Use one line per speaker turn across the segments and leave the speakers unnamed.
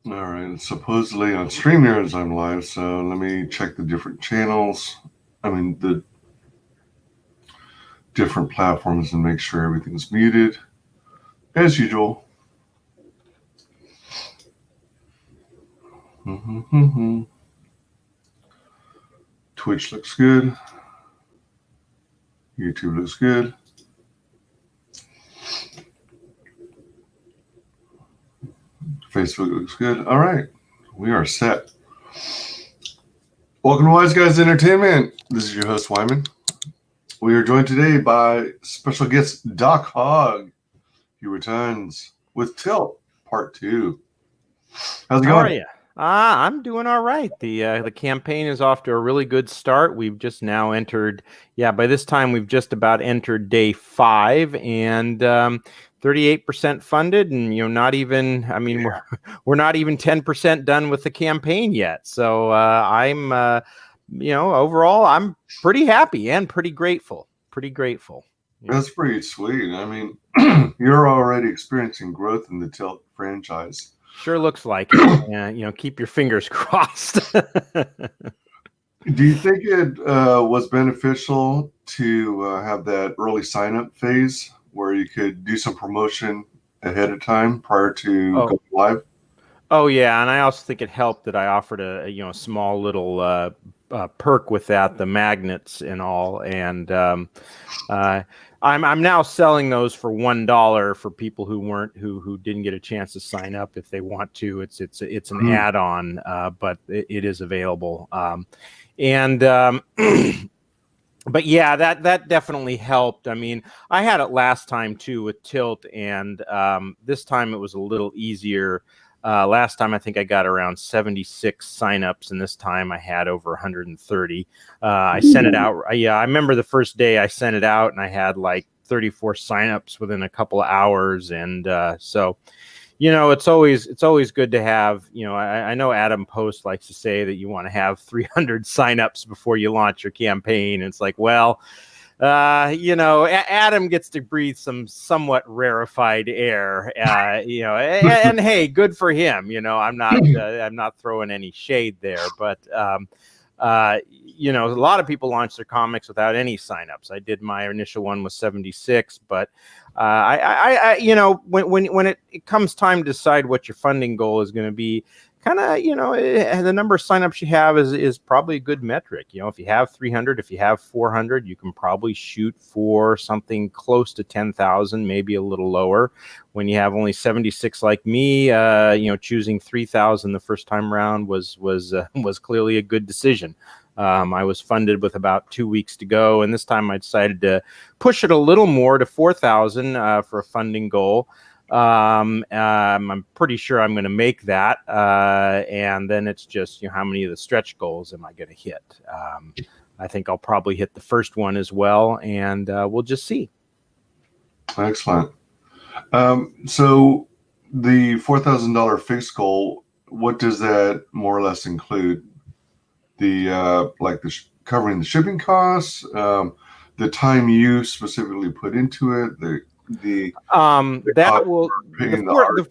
All right. Supposedly on StreamYards I'm live, so let me check the different channels. I mean, the different platforms and make sure everything's muted as usual. Twitch looks good. YouTube looks good. Facebook looks good. All right. We are set. Welcome to WyzGyz Entertainment. This is your host, Wyman. We are joined today by special guest Doc Hog. He returns with Tilt Part 2. How's it going?
How are you? I'm doing all right. The campaign is off to a really good start. We've just now entered, by this time we've just about entered day 5 and 38% funded, and not even, we're not even 10% done with the campaign yet. So I'm overall I'm pretty happy and pretty grateful.
That's pretty sweet. I mean, you're already experiencing growth in the Tilt franchise.
Sure looks like it. And, keep your fingers crossed.
Do you think it was beneficial to have that early sign-up phase where you could do some promotion ahead of time prior to going live?
Oh yeah, and I also think it helped that I offered a small little perk with that, the magnets and all, and I'm now selling those for $1 for people who didn't get a chance to sign up if they want to. It's an add-on, but it is available. But yeah, that definitely helped. I mean, I had it last time too with Tilt, and this time it was a little easier. Last time I think I got around 76 signups, and this time I had over 130. I sent it out. I remember the first day I sent it out, and I had like 34 signups within a couple of hours, and so. It's always good to have, I know Adam Post likes to say that you want to have 300 signups before you launch your campaign. And it's like, well, Adam gets to breathe some somewhat rarefied air, and hey, good for him. I'm not throwing any shade there, but, a lot of people launch their comics without any signups. I did my initial one with 76, but when it comes time to decide what your funding goal is going to be, kind of, the number of signups you have is probably a good metric. If you have 300, if you have 400, you can probably shoot for something close to 10,000, maybe a little lower. When you have only 76 like me, choosing 3,000 the first time around was clearly a good decision. I was funded with about 2 weeks to go, and this time I decided to push it a little more to 4,000 for a funding goal. I'm pretty sure I'm going to make that, and then it's just how many of the stretch goals am I going to hit? I think I'll probably hit the first one as well, and we'll just see.
Excellent. So the $4,000 fixed goal, what does that more or less include? The covering the shipping costs, the time you specifically put into it, the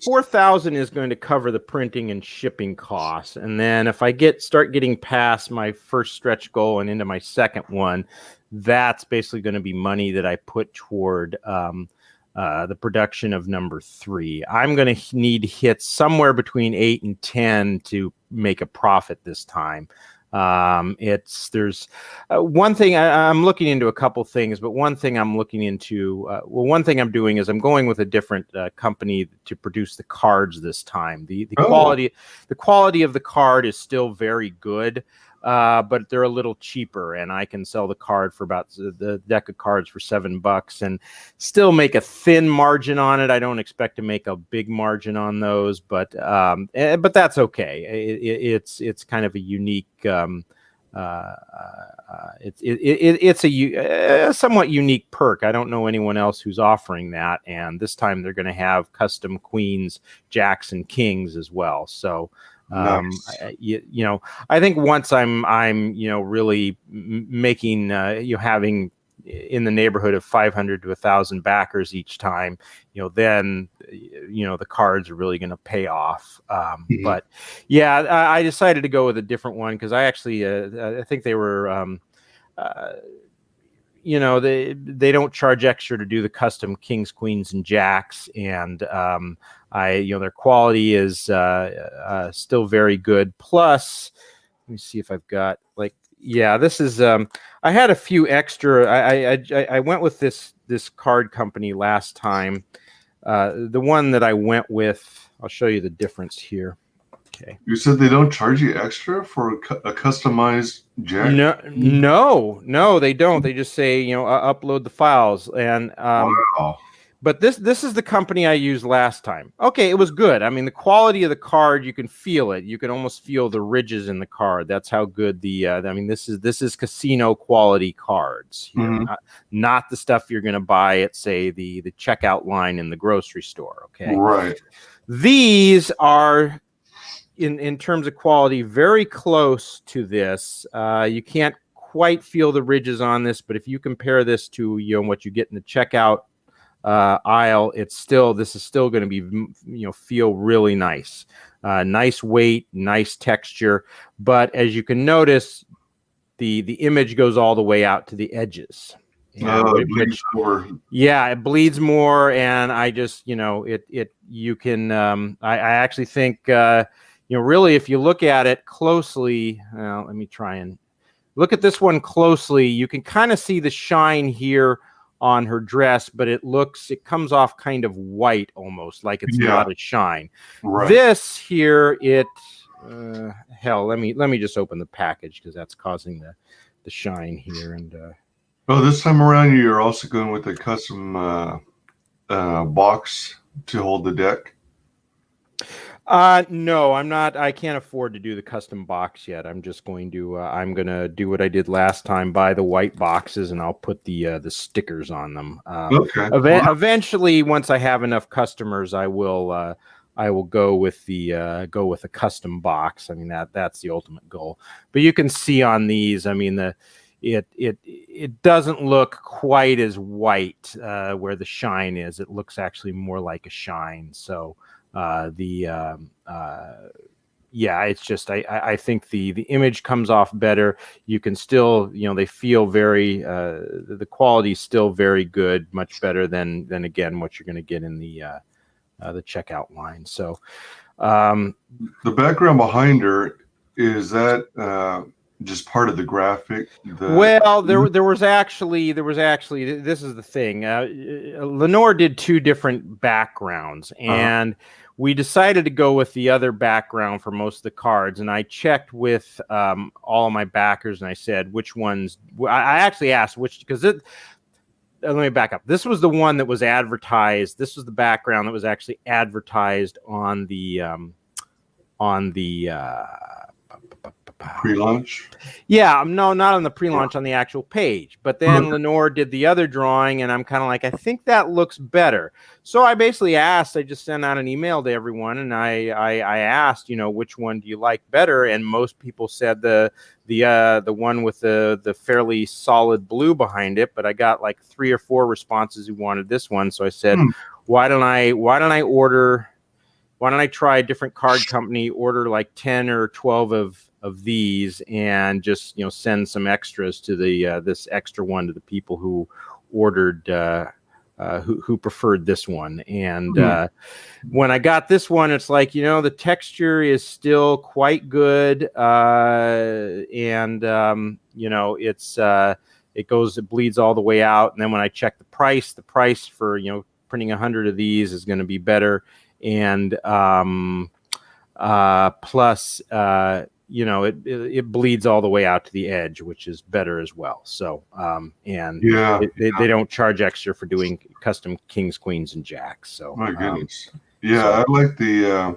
4,000 is going to cover the printing and shipping costs, and then if I start getting past my first stretch goal and into my second one, that's basically going to be money that I put toward the production of number 3. I'm going to need to hit somewhere between 8 and 10 to make a profit this time. There's one thing I'm looking into, a couple things, but one thing I'm looking into, one thing I'm doing is I'm going with a different company to produce the cards this time. The quality of the card is still very good, but they're a little cheaper, and I can sell the card for about the deck of cards for $7 and still make a thin margin on it. I don't expect to make a big margin on those, but that's okay. It's kind of a unique. It's a somewhat unique perk. I don't know anyone else who's offering that, and this time they're going to have custom queens, jacks, and kings as well. So. Nice. I think once I'm really making, having in the neighborhood of 500 to 1,000 backers each time, then the cards are really going to pay off. But yeah, I decided to go with a different one because I actually I think they were they don't charge extra to do the custom kings, queens, and jacks, and their quality is still very good. Plus, let me see if I've got this is I had a few extra. I went with this card company last time. The one that I went with, I'll show you the difference here. Okay.
You said they don't charge you extra for a customized jack?
No, they don't. They just say, upload the files. And
wow.
But this is the company I used last time. Okay, it was good. I mean, the quality of the card, you can feel it. You can almost feel the ridges in the card. That's how good this is casino quality cards here. Not the stuff you're going to buy at, say, the checkout line in the grocery store. Okay,
right.
These are, in terms of quality, very close to this. You can't quite feel the ridges on this, but if you compare this to what you get in the checkout aisle, this is still going to be feel really nice. Nice weight, nice texture, but as you can notice, the image goes all the way out to the edges.
It bleeds more.
Yeah, it bleeds more, and I just you can I actually think really, if you look at it closely, let me try and look at this one closely. You can kind of see the shine here on her dress, but it comes off kind of white, almost like it's not a shine.
Right.
This here, hell, let me just open the package because that's causing the shine here. And
this time around, you're also going with a custom box to hold the deck.
No, I'm not. I can't afford to do the custom box yet. I'm just going to. I'm gonna do what I did last time: buy the white boxes, and I'll put the stickers on them.
Okay.
Eventually, once I have enough customers, I will go with a custom box. I mean, that's the ultimate goal. But you can see on these, I mean, it doesn't look quite as white where the shine is. It looks actually more like a shine. So. It's just I think the image comes off better. You can still they feel very the quality is still very good, much better than again what you're going to get in the checkout line. So
the background behind her, is that just part of the graphic?
Well, there was actually this is the thing. Lenore did two different backgrounds, and we decided to go with the other background for most of the cards. And I checked with all of my backers, and I said which ones. I actually asked which, because let me back up. This was the one that was advertised. This was the background that was actually advertised on the
pre-launch?
Yeah, no, not on the pre-launch, on the actual page. But then Lenore did the other drawing, and I'm kind of like, I think that looks better. So I basically asked, I just sent out an email to everyone, and I asked, which one do you like better? And most people said the one with the fairly solid blue behind it. But I got like 3 or 4 responses who wanted this one. So I said, why don't I try a different card company, order like 10 or 12 of these, and just send some extras to this extra one to the people who ordered who preferred this one. And when I got this one, it's like the texture is still quite good, and it bleeds all the way out. And then when I check the price for printing 100 of these is going to be better. And plus it bleeds all the way out to the edge, which is better as well. So they don't charge extra for doing custom kings, queens, and jacks. So
my goodness. I like I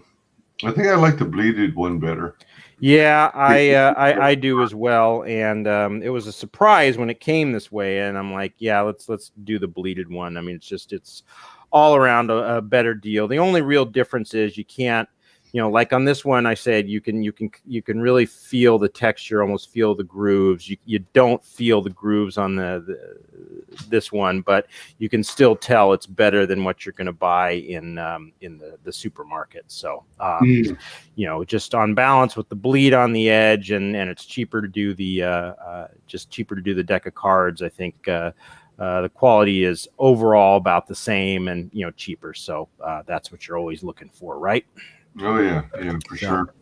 think I like the bleeded one better.
Yeah, I do as well. And it was a surprise when it came this way, and I'm like, yeah, let's do the bleeded one. I mean, it's all around a better deal. The only real difference is you can't like on this one, I said you can really feel the texture, almost feel the grooves. You don't feel the grooves on this one, but you can still tell it's better than what you're going to buy in the supermarket. So just on balance with the bleed on the edge, and it's cheaper to do the deck of cards. I think the quality is overall about the same, and cheaper. So that's what you're always looking for, right?
Oh yeah, for sure.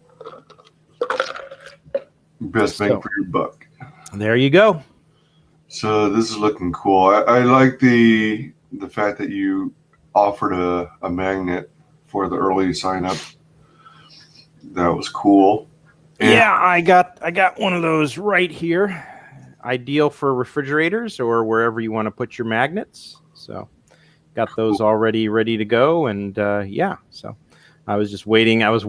Best bang for your buck.
There you go.
So this is looking cool. I like the fact that you offered a magnet for the early sign up. That was cool.
And yeah, I got one of those right here. Ideal for refrigerators or wherever you want to put your magnets. So got those already ready to go, and so I was just waiting. I was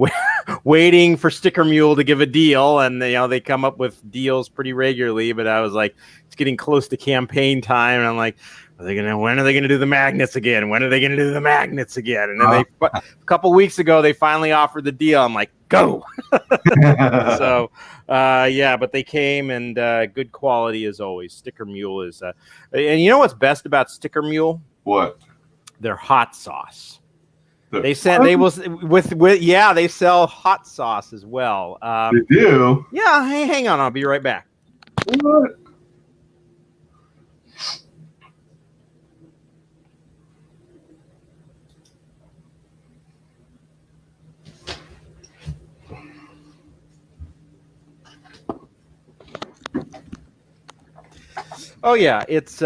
waiting for Sticker Mule to give a deal, and they come up with deals pretty regularly. But I was like, it's getting close to campaign time, and I'm like, when are they gonna do the magnets again? When are they gonna do the magnets again? And then a couple weeks ago, they finally offered the deal. I'm like, go. So but they came, and good quality as always. Sticker Mule is, and you know what's best about Sticker Mule?
What?
Their hot sauce. They sell hot sauce as well.
They do?
Yeah. Hey, hang on. I'll be right back.
What?
Oh yeah, it's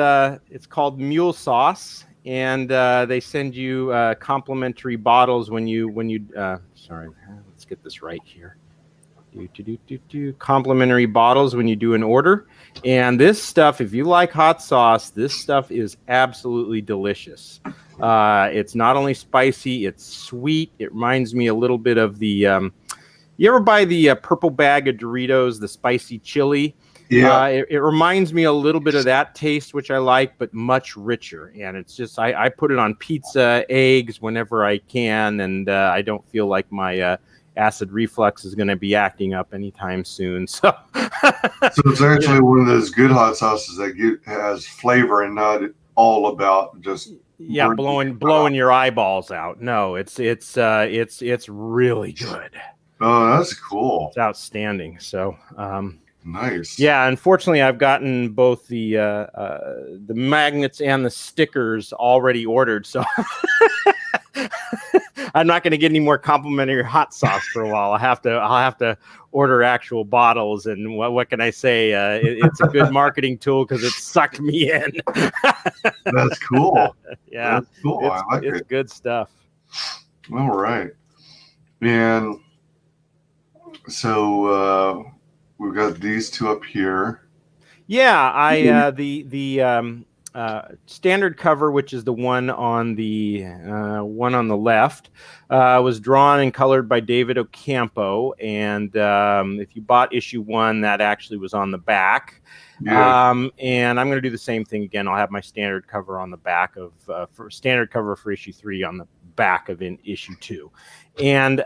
called Mule sauce, and they send you complimentary bottles when you sorry, let's get this right here. Complimentary bottles when you do an order. And this stuff, if you like hot sauce, this stuff is absolutely delicious. It's not only spicy, it's sweet. It reminds me a little bit of the you ever buy the purple bag of Doritos, the spicy chili?
Yeah.
It reminds me a little bit of that taste, which I like, but much richer. And it's just, I put it on pizza, eggs whenever I can, and I don't feel like my acid reflux is going to be acting up anytime soon. So
it's actually one of those good hot sauces that has flavor and not all about just
blowing your eyeballs out. No, it's really good.
Oh, that's cool.
It's outstanding. So
nice.
Yeah, unfortunately, I've gotten both the magnets and the stickers already ordered, so I'm not going to get any more complimentary hot sauce for a while. I'll have to order actual bottles, and what can I say? It's a good marketing tool because it sucked me in.
That's cool.
Yeah,
that's cool. I like it.
It's good stuff.
All right, and so. We've got these two up here.
Yeah, the standard cover, which is the one on the left, was drawn and colored by David Ocampo, and if you bought issue 1, that actually was on the back. Yeah. And I'm going to do the same thing again. I'll have my standard cover on the back of standard cover for issue 3 on the back of issue 2, and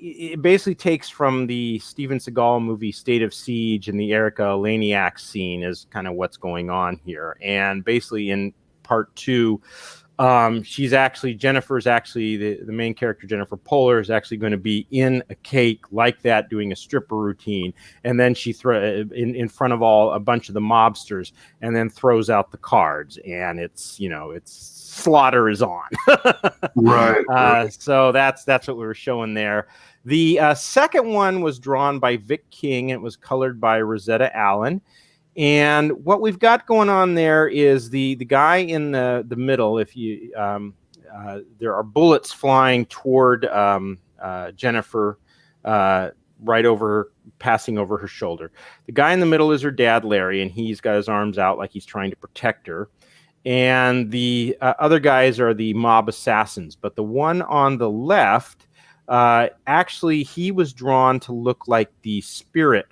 it basically takes from the Steven Seagal movie State of Siege, and the Erica Laniak scene is kind of what's going on here. And basically in part 2, Jennifer's actually the main character, Jennifer Poehler, is actually going to be in a cake like that doing a stripper routine, and then she in front of a bunch of the mobsters, and then throws out the cards, and it's slaughter is on. Right. So that's what we were showing there. The second one was drawn by Vic King, and it was colored by Rosetta Allen. And what we've got going on there is the guy in the middle. If you there are bullets flying toward Jennifer, right over, passing over her shoulder. The guy in the middle is her dad, Larry, and he's got his arms out like he's trying to protect her. And the other guys are the mob assassins. But the one on the left, actually, he was drawn to look like the spirit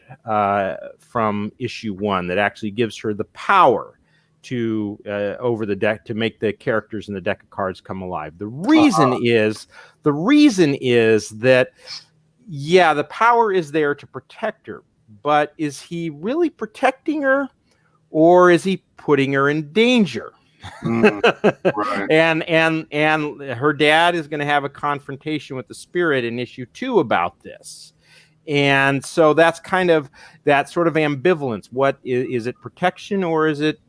from issue 1 that actually gives her the power to over the deck to make the characters in the deck of cards come alive. The reason is that, yeah, the power is there to protect her, but is he really protecting her, or is he putting her in danger?
Right.
and her dad is going to have a confrontation with the spirit in issue 2 about this. And so that's kind of that sort of ambivalence. What is it, protection, or is it,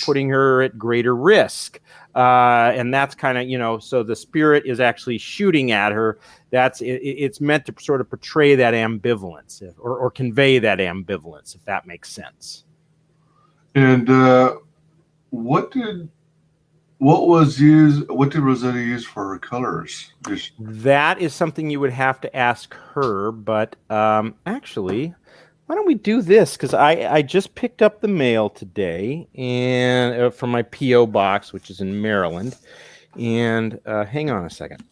putting her at greater risk? And that's kind of, so the spirit is actually shooting at her. It's meant to sort of portray that ambivalence, or convey that ambivalence, if that makes sense.
And what did Rosetta use for her colors?
That is something you would have to ask her, but actually, why don't we do this? Because I just picked up the mail today, and from my P.O. box, which is in Maryland. And hang on a second.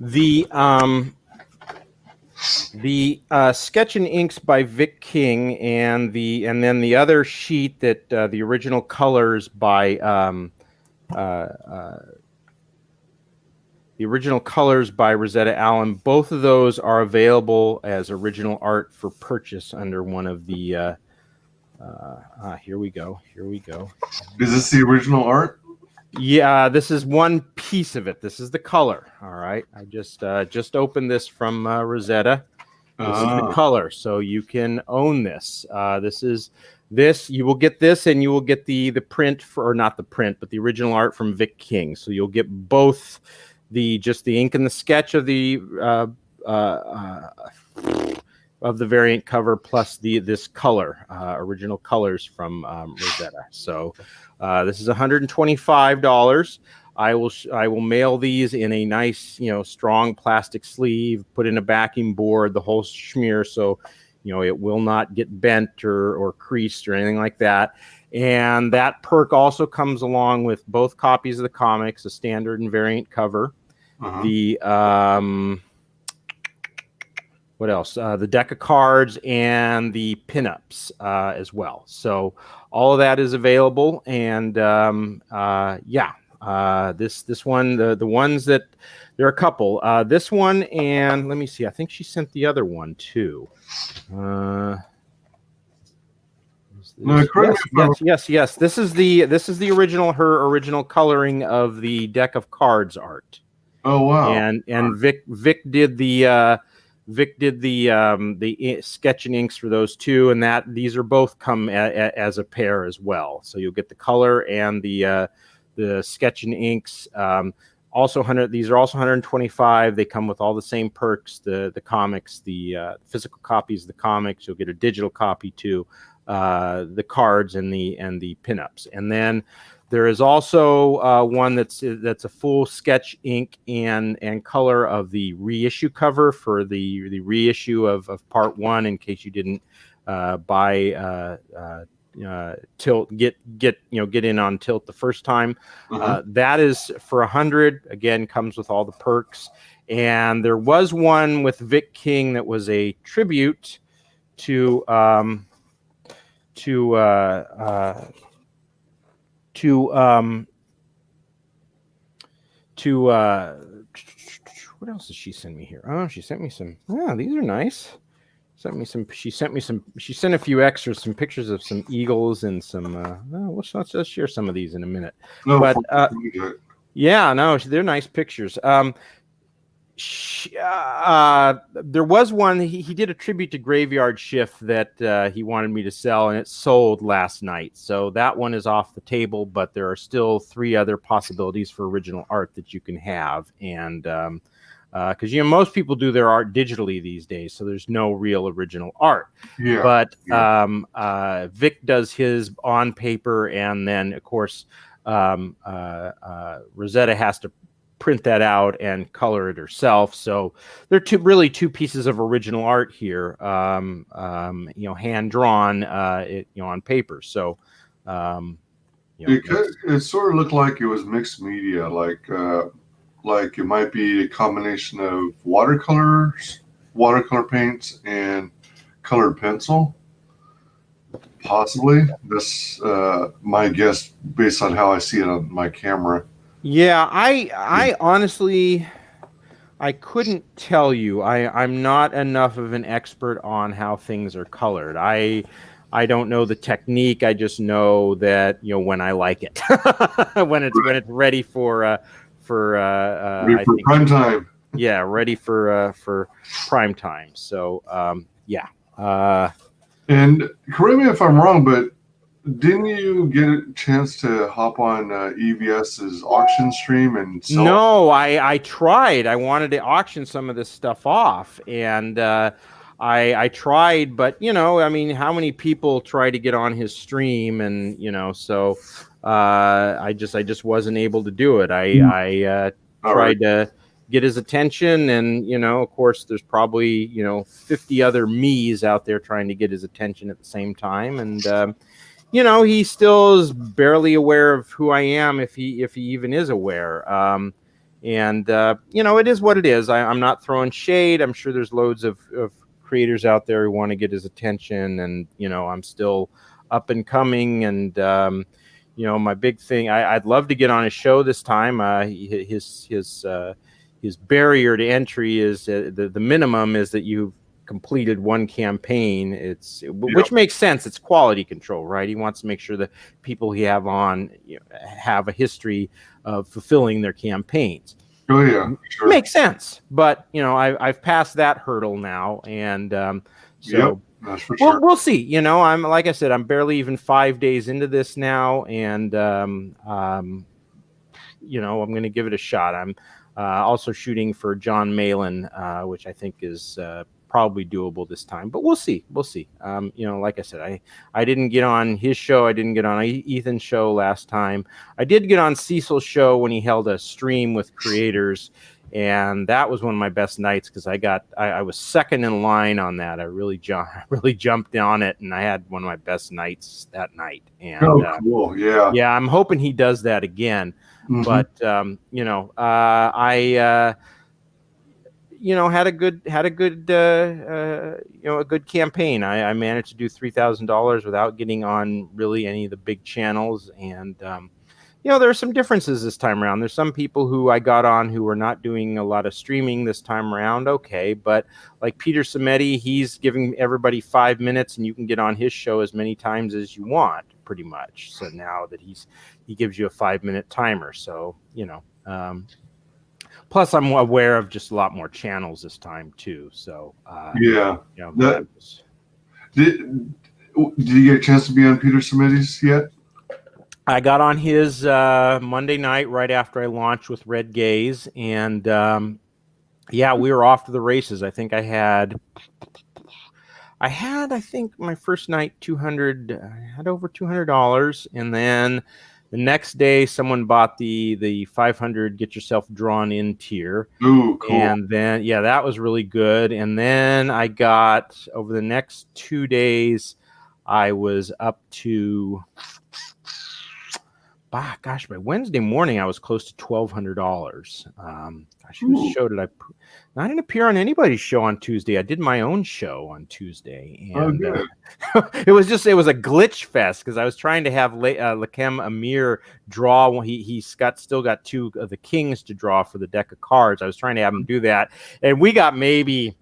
The sketch and inks by Vic King, and then the other sheet that the original colors by Rosetta Allen. Both of those are available as original art for purchase under one of the. Here we go.
Is this the original art?
Yeah, this is one piece of it. This is the color. All right, I just opened this from Rosetta. This is the color, so you can own this. You will get this, and you will get the print or not the print, but the original art from Vic King. So you'll get both just the ink and the sketch of the variant cover, plus this color, original colors from Rosetta. So this is $125. I will mail these in a nice, strong plastic sleeve, put in a backing board, the whole schmear, so it will not get bent or creased or anything like that. And that perk also comes along with both copies of the comics, a standard and variant cover. The what else? The deck of cards and the pinups as well. So all of that is available, and this one, the ones that there are a couple. This one, and let me see. I think she sent the other one too. Yes. This is the original, her original coloring of the deck of cards art.
Oh wow!
And Vic did the sketch and inks for those two, and these are both come as a pair as well. So you'll get the color and the sketch and inks. These are also $125. They come with all the same perks: the comics, the physical copies of the comics. You'll get a digital copy too, the cards and the pinups. And then there is also one that's a full sketch ink and color of the reissue cover for the reissue of part 1, in case you didn't buy Tilt, get in on Tilt the first time. That is for $100. Again, comes with all the perks. And there was one with Vic King that was a tribute to what else did she send me here? Oh, she sent me some. Yeah, these are nice. She sent a few extras, some pictures of some eagles and some. Let's share some of these in a minute.
No,
but they're nice pictures. There was one. He did a tribute to Graveyard Shift that he wanted me to sell, and it sold last night. So that one is off the table, but there are still 3 other possibilities for original art that you can have. And because most people do their art digitally these days, so there's no real original art. But Vic does his on paper, and then of course Rosetta has to print that out and color it herself. So they're really two pieces of original art here, hand drawn, on paper. So,
it sort of looked like it was mixed media, like it might be a combination of watercolor paints, and colored pencil. Possibly. That's my guess based on how I see it on my camera.
Yeah, I honestly, I couldn't tell you. I'm not enough of an expert on how things are colored. I don't know the technique. I just know that when I like it, when it's ready for
prime time.
Yeah, ready for prime time. So yeah.
And correct me if I'm wrong, but didn't you get a chance to hop on EVS's auction stream and sell?
No, I tried. I wanted to auction some of this stuff off, and I tried, but I mean, how many people try to get on his stream, and so I just wasn't able to do it. I tried to get his attention, and of course, there's probably 50 other me's out there trying to get his attention at the same time, and he still is barely aware of who I am, if he even is aware. It is what it is. I'm not throwing shade. I'm sure there's loads of creators out there who want to get his attention, and I'm still up and coming. And my big thing, I'd love to get on his show this time. His barrier to entry is the minimum is that you've completed one campaign. Which makes sense. It's quality control, right? He wants to make sure that people he have on have a history of fulfilling their campaigns.
Oh yeah, sure.
Makes sense. But I've passed that hurdle now, and so
that's for sure.
We'll see. I'm, like I said, I'm barely even 5 days into this now, and I'm going to give it a shot. I'm also shooting for John Malin, which I think is probably doable this time, but we'll see. Like I said, I didn't get on his show. I didn't get on Ethan's show last time. I did get on Cecil's show when he held a stream with creators, and that was one of my best nights because I was second in line on that. I really jumped on it, and I had one of my best nights that night. And
cool. Yeah,
I'm hoping he does that again. Mm-hmm. But I had a good campaign. I managed to do $3,000 without getting on really any of the big channels, and there are some differences this time around. There's some people who I got on who are not doing a lot of streaming this time around. Okay, but like Peter Samedi, he's giving everybody 5 minutes, and you can get on his show as many times as you want, pretty much. So now that he gives you a 5-minute timer, so plus, I'm aware of just a lot more channels this time too. So
did you get a chance to be on Peter Samedi's yet?
I got on his Monday night right after I launched with WyzGyz, and we were off to the races. I think I had my first night I had over $200, and then the next day, someone bought the 500 get yourself drawn in tier.
Ooh, cool.
And then, that was really good. And then I got, over the next 2 days, I was up to, by Wednesday morning, I was close to $1,200. Whose show did I put? I didn't appear on anybody's show on Tuesday. I did my own show on Tuesday, and it was a glitch fest because I was trying to have Lakem Amir draw. He's still got two of the kings to draw for the deck of cards. I was trying to have him do that, and we got maybe,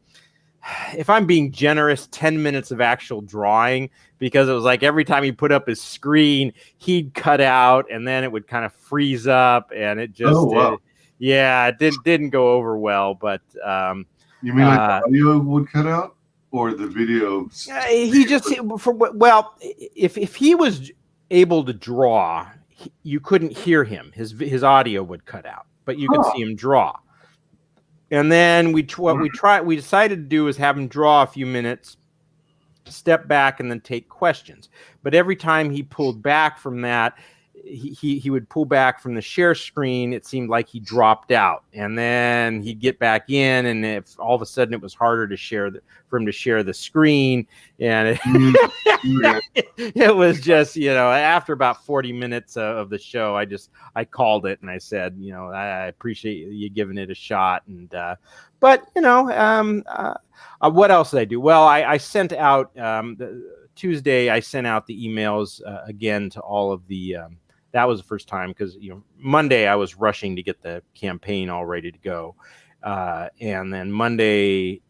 if I'm being generous, 10 minutes of actual drawing, because it was like every time he put up his screen, he'd cut out, and then it would kind of freeze up, and it just it didn't go over well. But
you mean like the audio would cut out, or the video?
He just if he was able to draw, you couldn't hear him. His audio would cut out, but you could see him draw. And then we decided to do is have him draw a few minutes, step back, and then take questions. But every time he pulled back from that, he would pull back from the share screen. It seemed like he dropped out, and then he'd get back in, and if all of a sudden it was harder to for him to share the screen, and it was just, after about 40 minutes of the show, I called it and I said, I appreciate you giving it a shot, and but what else did I do? Well, I sent out Tuesday. I sent out the emails again to all of the. That was the first time because Monday I was rushing to get the campaign all ready to go, and then Monday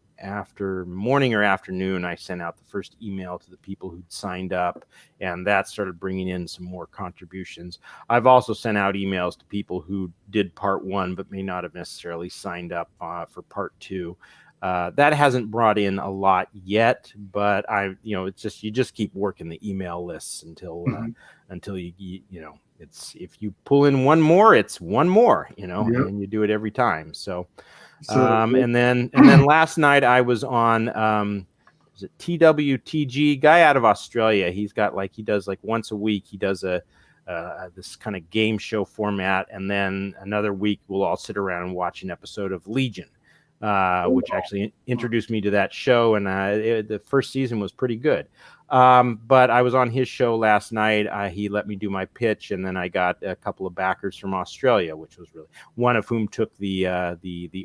morning or afternoon I sent out the first email to the people who'd signed up, and that started bringing in some more contributions. I've also sent out emails to people who did part 1 but may not have necessarily signed up for part 2. That hasn't brought in a lot yet, but it's just, you just keep working the email lists until it's, if you pull in one more, it's one more, and you do it every time. So and then last night I was on, was it TWTG, guy out of Australia. He's got he does once a week, he does this kind of game show format. And then another week we'll all sit around and watch an episode of Legion. Which actually introduced me to that show, and the first season was pretty good. But I was on his show last night. He let me do my pitch, and then I got a couple of backers from Australia, which was really, one of whom took the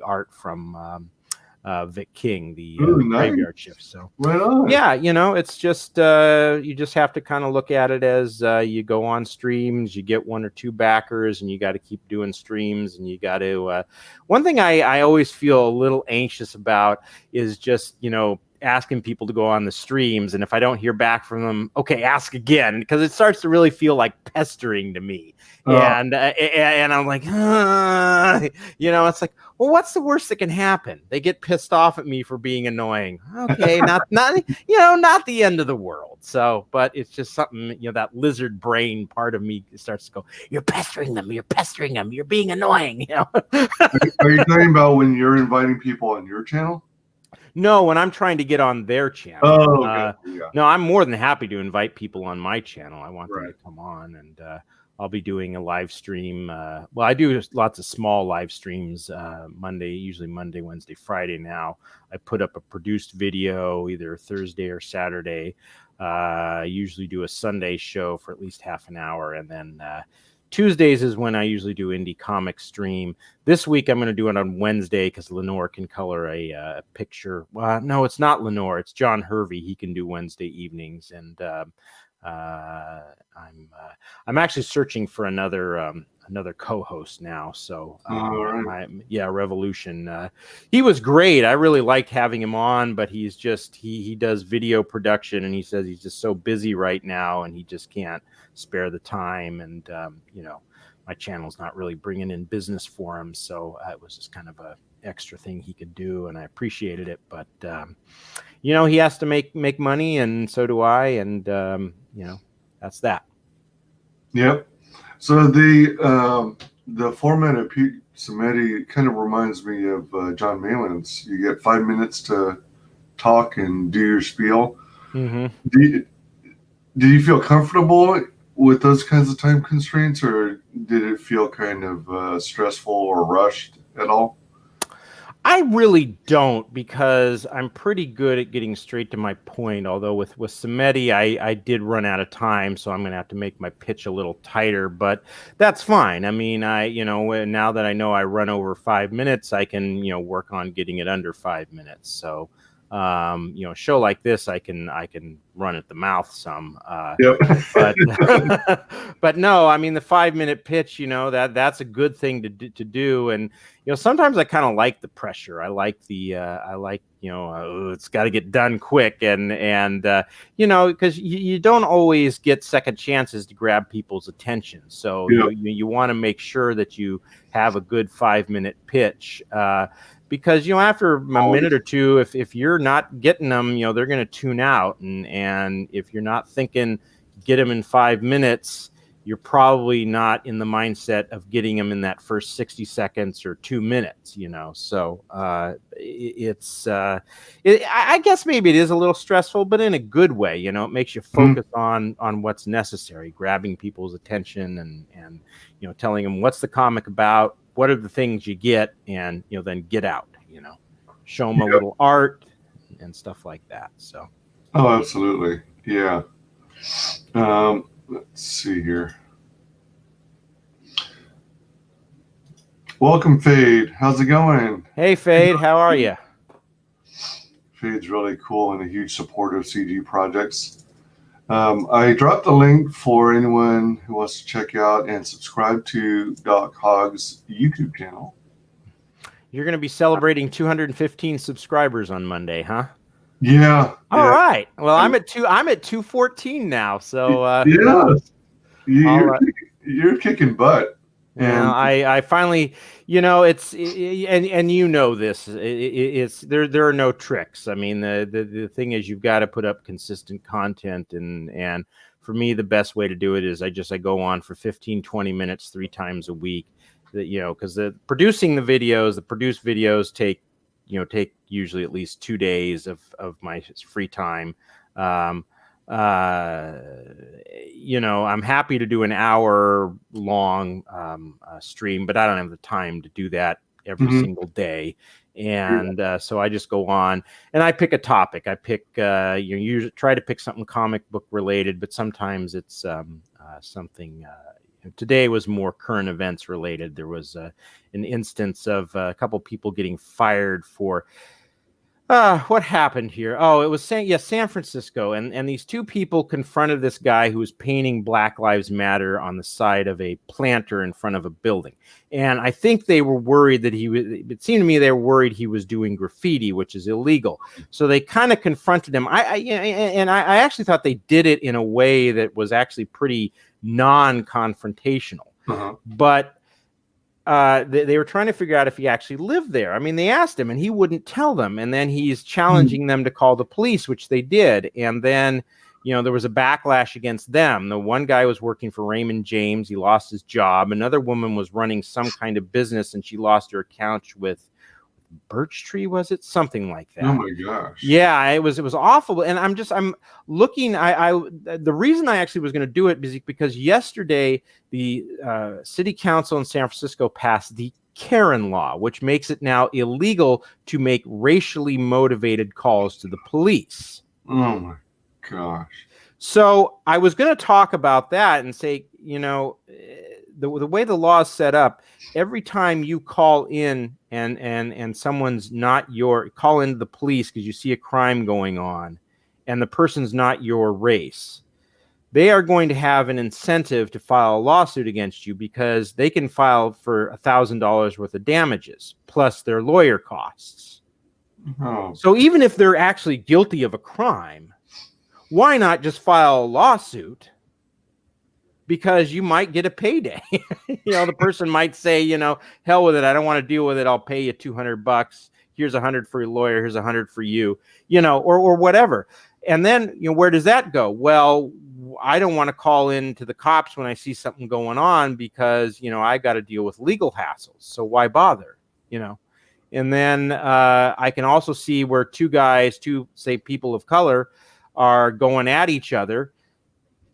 art from Vic King, the graveyard shift. So
right on.
Yeah, it's just you just have to kind of look at it as you go on streams, you get 1 or 2 backers, and you got to keep doing streams, and you got to. One thing I always feel a little anxious about is just asking people to go on the streams, and if I don't hear back from them, okay, ask again, because it starts to really feel like pestering to me. And I'm like, it's like, well, what's the worst that can happen? They get pissed off at me for being annoying. Okay, not the end of the world. So, but it's just something, that lizard brain part of me starts to go, you're pestering them, you're being annoying.
Are you talking about when you're inviting people on your channel?
No, when I'm trying to get on their channel.
Oh, okay.
No, I'm more than happy to invite people on my channel. I want them to come on, and I'll be doing a live stream. Well, I do lots of small live streams usually Monday, Wednesday, Friday now. I put up a produced video either Thursday or Saturday. I usually do a Sunday show for at least half an hour, and then Tuesdays is when I usually do indie comic stream. This week I'm going to do it on Wednesday because Lenore can color a picture. Well, no, it's not Lenore. It's John Hervey. He can do Wednesday evenings, and I'm actually searching for another co-host now. So Revolution. He was great. I really liked having him on, but he's just he does video production, and he says he's just so busy right now, and he just can't spare the time. And my channel's not really bringing in business for him, so it was just kind of a extra thing he could do, and I appreciated it. But he has to make money, and so do I, and that's that.
Yep. So the format of Pete Samedi kind of reminds me of John Malin's. You get 5 minutes to talk and do your spiel.
Mm-hmm.
Do you feel comfortable with those kinds of time constraints, or did it feel kind of stressful or rushed at all?
I really don't, because I'm pretty good at getting straight to my point. Although with Samedi, I did run out of time, so I'm going to have to make my pitch a little tighter. But that's fine. I mean, now that I know I run over 5 minutes, I can work on getting it under 5 minutes. So a show like this, I can run at the mouth some.
Yep.
But no, I mean, the 5 minute pitch, that's a good thing to do. And sometimes I kind of like the pressure. I like it's got to get done quick, and because you don't always get second chances to grab people's attention. So you want to make sure that you have a good 5 minute pitch. Because after a minute or two, if you're not getting them, they're going to tune out, and if you're not thinking get them in 5 minutes, you're probably not in the mindset of getting them in that first 60 seconds or 2 minutes, you know. So I guess maybe it is a little stressful, but in a good way, you know. It makes you focus on what's necessary, grabbing people's attention and you know, telling them what's the comic about, what are the things you get, and you know, then get out, you know, show them a little art and stuff like that. So
Oh, absolutely. Yeah. Let's see here. Welcome, Fade. How's it going?
hey Fade, how are you?
Fade's really cool and a huge supporter of CG projects. I dropped the link for anyone who wants to check out and subscribe to Doc Hog's YouTube channel.
You're going to be celebrating 215 subscribers on Monday, huh?
Yeah.
All right. Well, I'm at 214 now. So
yeah,
right.
you're kicking butt.
And I finally, you know, it's and you know this, it's there are no tricks. I mean, the thing is, you've got to put up consistent content, and for me, the best way to do it is I go on for 15-20 minutes 3 times a week. That, you know, because the produced videos take usually at least 2 days of my free time. You know, I'm happy to do an hour long stream, but I don't have the time to do that every single day. And so I just go on and I pick a topic. I pick, usually try to pick something comic book related, but sometimes it's something. Today was more current events related. There was an instance of a couple people getting fired for what happened here. Oh, it was San Francisco, and these 2 people confronted this guy who was painting Black Lives Matter on the side of a planter in front of a building. And I think they were worried that it seemed to me they were worried he was doing graffiti, which is illegal. So they kind of confronted him. I actually thought they did it in a way that was actually pretty non-confrontational. But they were trying to figure out if he actually lived there. I mean, they asked him and he wouldn't tell them. And then he's challenging them to call the police, which they did. And then, you know, there was a backlash against them. The one guy was working for Raymond James. He lost his job. Another woman was running some kind of business and she lost her account with Birch Tree, was it? Something like that.
Oh my gosh.
Yeah, it was awful. And I'm looking, the reason I actually was going to do it is because yesterday the city council in San Francisco passed the Karen law, which makes it now illegal to make racially motivated calls to the police.
Oh my gosh.
So I was going to talk about that and say, you know, the way the law is set up, every time you call in and someone's not call into the police because you see a crime going on and the person's not your race, they are going to have an incentive to file a lawsuit against you because they can file for $1,000 worth of damages plus their lawyer costs.
Oh.
So even if they're actually guilty of a crime, why not just file a lawsuit? Because you might get a payday. You know, the person might say, you know, hell with it. I don't want to deal with it. I'll pay you $200. Here's $100 for your lawyer. Here's $100 for you, you know, or whatever. And then, you know, where does that go? Well, I don't want to call in to the cops when I see something going on because, you know, I got to deal with legal hassles. So why bother, you know? And then I can also see where 2 guys, say people of color, are going at each other.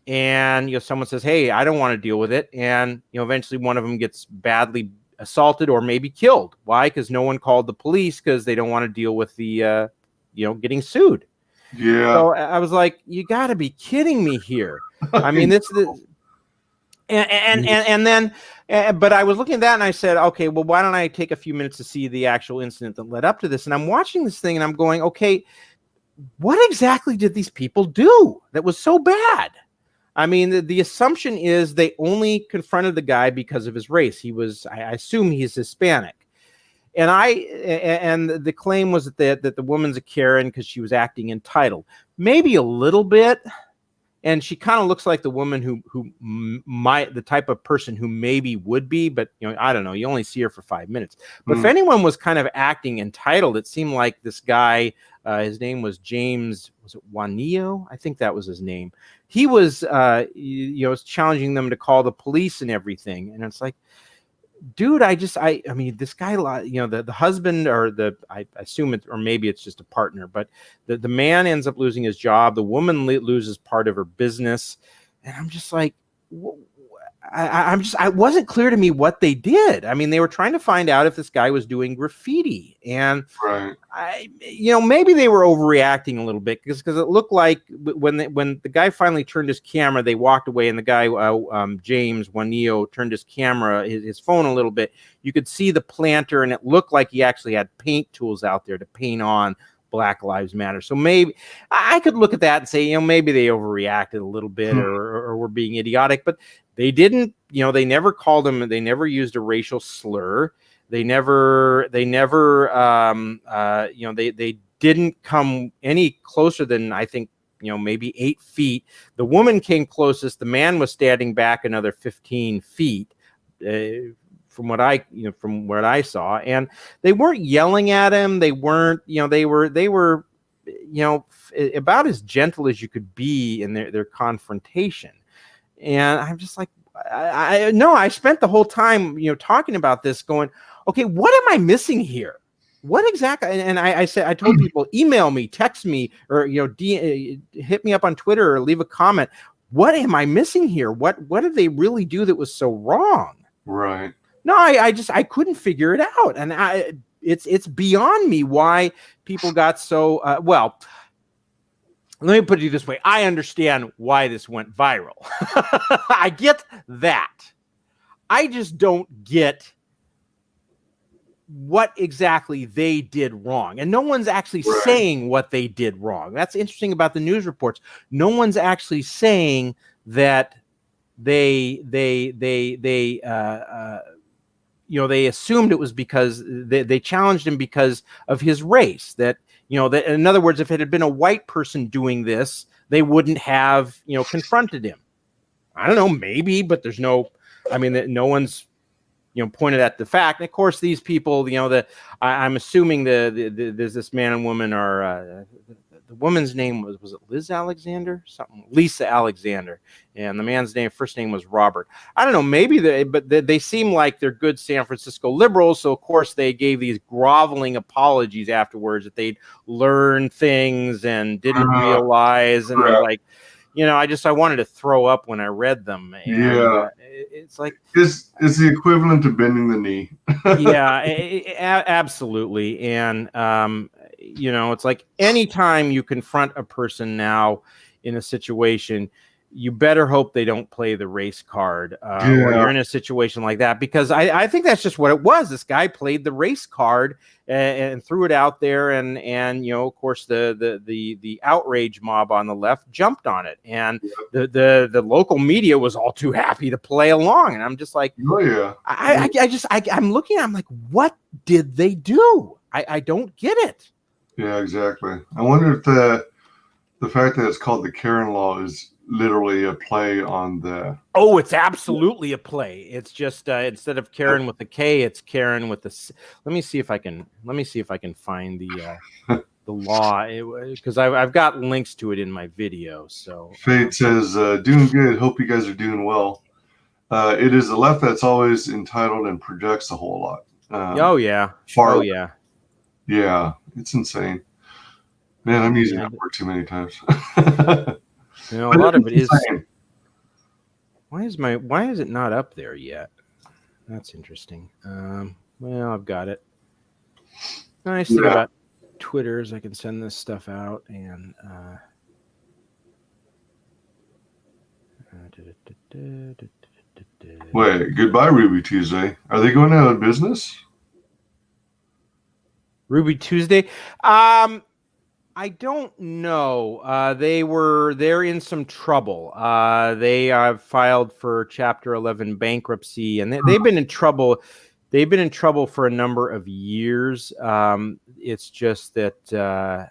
And, you know, someone says, hey, I don't want to deal with it. And, you know, eventually one of them gets badly assaulted or maybe killed. Why? Because no one called the police because they don't want to deal with the, you know, getting sued.
Yeah.
So I was like, you got to be kidding me here. I mean, but I was looking at that and I said, okay, well, why don't I take a few minutes to see the actual incident that led up to this? And I'm watching this thing and I'm going, okay, what exactly did these people do that was so bad? I mean, the assumption is they only confronted the guy because of his race. I assume he's Hispanic. And the claim was that the woman's a Karen because she was acting entitled. Maybe a little bit. And she kind of looks like the woman the type of person who maybe would be, but, you know, I don't know. You only see her for 5 minutes. But if anyone was kind of acting entitled, it seemed like this guy His name was James. Was it Juanillo? I think that was his name. He was, challenging them to call the police and everything. And it's like, dude, I mean, this guy, the husband or I assume it, or maybe it's just a partner, but the man ends up losing his job. The woman loses part of her business. And I'm just like, I wasn't clear to me what they did. I mean, they were trying to find out if this guy was doing graffiti, and
right.
Maybe they were overreacting a little bit because it looked like when the guy finally turned his camera, they walked away, and the guy James Juanillo turned his camera, his phone a little bit. You could see the planter, and it looked like he actually had paint tools out there to paint on Black Lives Matter. So maybe I could look at that and say, maybe they overreacted a little bit or were being idiotic, but they didn't, they never called him, they never used a racial slur. They didn't come any closer than, I think, maybe 8 feet. The woman came closest. The man was standing back another 15 feet. From what I saw, and they weren't yelling at him. They weren't, they were, about as gentle as you could be in their confrontation. And I'm just like, I spent the whole time, talking about this going, okay, what am I missing here? What exactly? And I said, I told people, email me, text me, or, hit me up on Twitter or leave a comment. What am I missing here? What did they really do that was so wrong?
Right.
No, I couldn't figure it out. And it's beyond me why people got so, well, let me put it this way. I understand why this went viral. I get that. I just don't get what exactly they did wrong. And no one's actually saying what they did wrong. That's interesting about the news reports. No one's actually saying that they assumed it was because they challenged him because of his race. That, that in other words, if it had been a white person doing this, they wouldn't have, confronted him. I don't know, maybe, but there's no one's, pointed at the fact. And of course, these people, I'm assuming there's this man and woman are, the woman's name was it Liz Alexander? Something, Lisa Alexander. And the man's first name was Robert. I don't know, maybe they seem like they're good San Francisco liberals. So of course they gave these groveling apologies afterwards that they'd learned things and didn't realize. And they're like, I wanted to throw up when I read them. And, it's like
is the equivalent of bending the knee.
Absolutely. And it's like anytime you confront a person now in a situation, you better hope they don't play the race card or you're in a situation like that, because I think that's just what it was. This guy played the race card and threw it out there, and of course the outrage mob on the left jumped on it, and the local media was all too happy to play along. And I'm just like, I'm looking, I'm like, what did they do? I don't get it.
Yeah, exactly. I wonder if the fact that it's called the Karen Law is literally a play on the.
Oh, it's absolutely a play. It's just instead of Karen with the K, it's Karen with the. Let me see if I can find the law, because I've got links to it in my video. So
Fate says, "Doing good. Hope you guys are doing well." It is the left that's always entitled and projects a whole lot. Yeah, it's insane. Man, I'm using that word too many times.
A lot of it is. Why is it not up there yet? That's interesting. Well, I've got it. Nice thing about Twitter is I can send this stuff out and.
Wait, goodbye, Ruby Tuesday. Are they going out of business?
Ruby Tuesday? I don't know. They're in some trouble. They have filed for Chapter 11 bankruptcy, and they've been in trouble. They've been in trouble for a number of years. It's just that,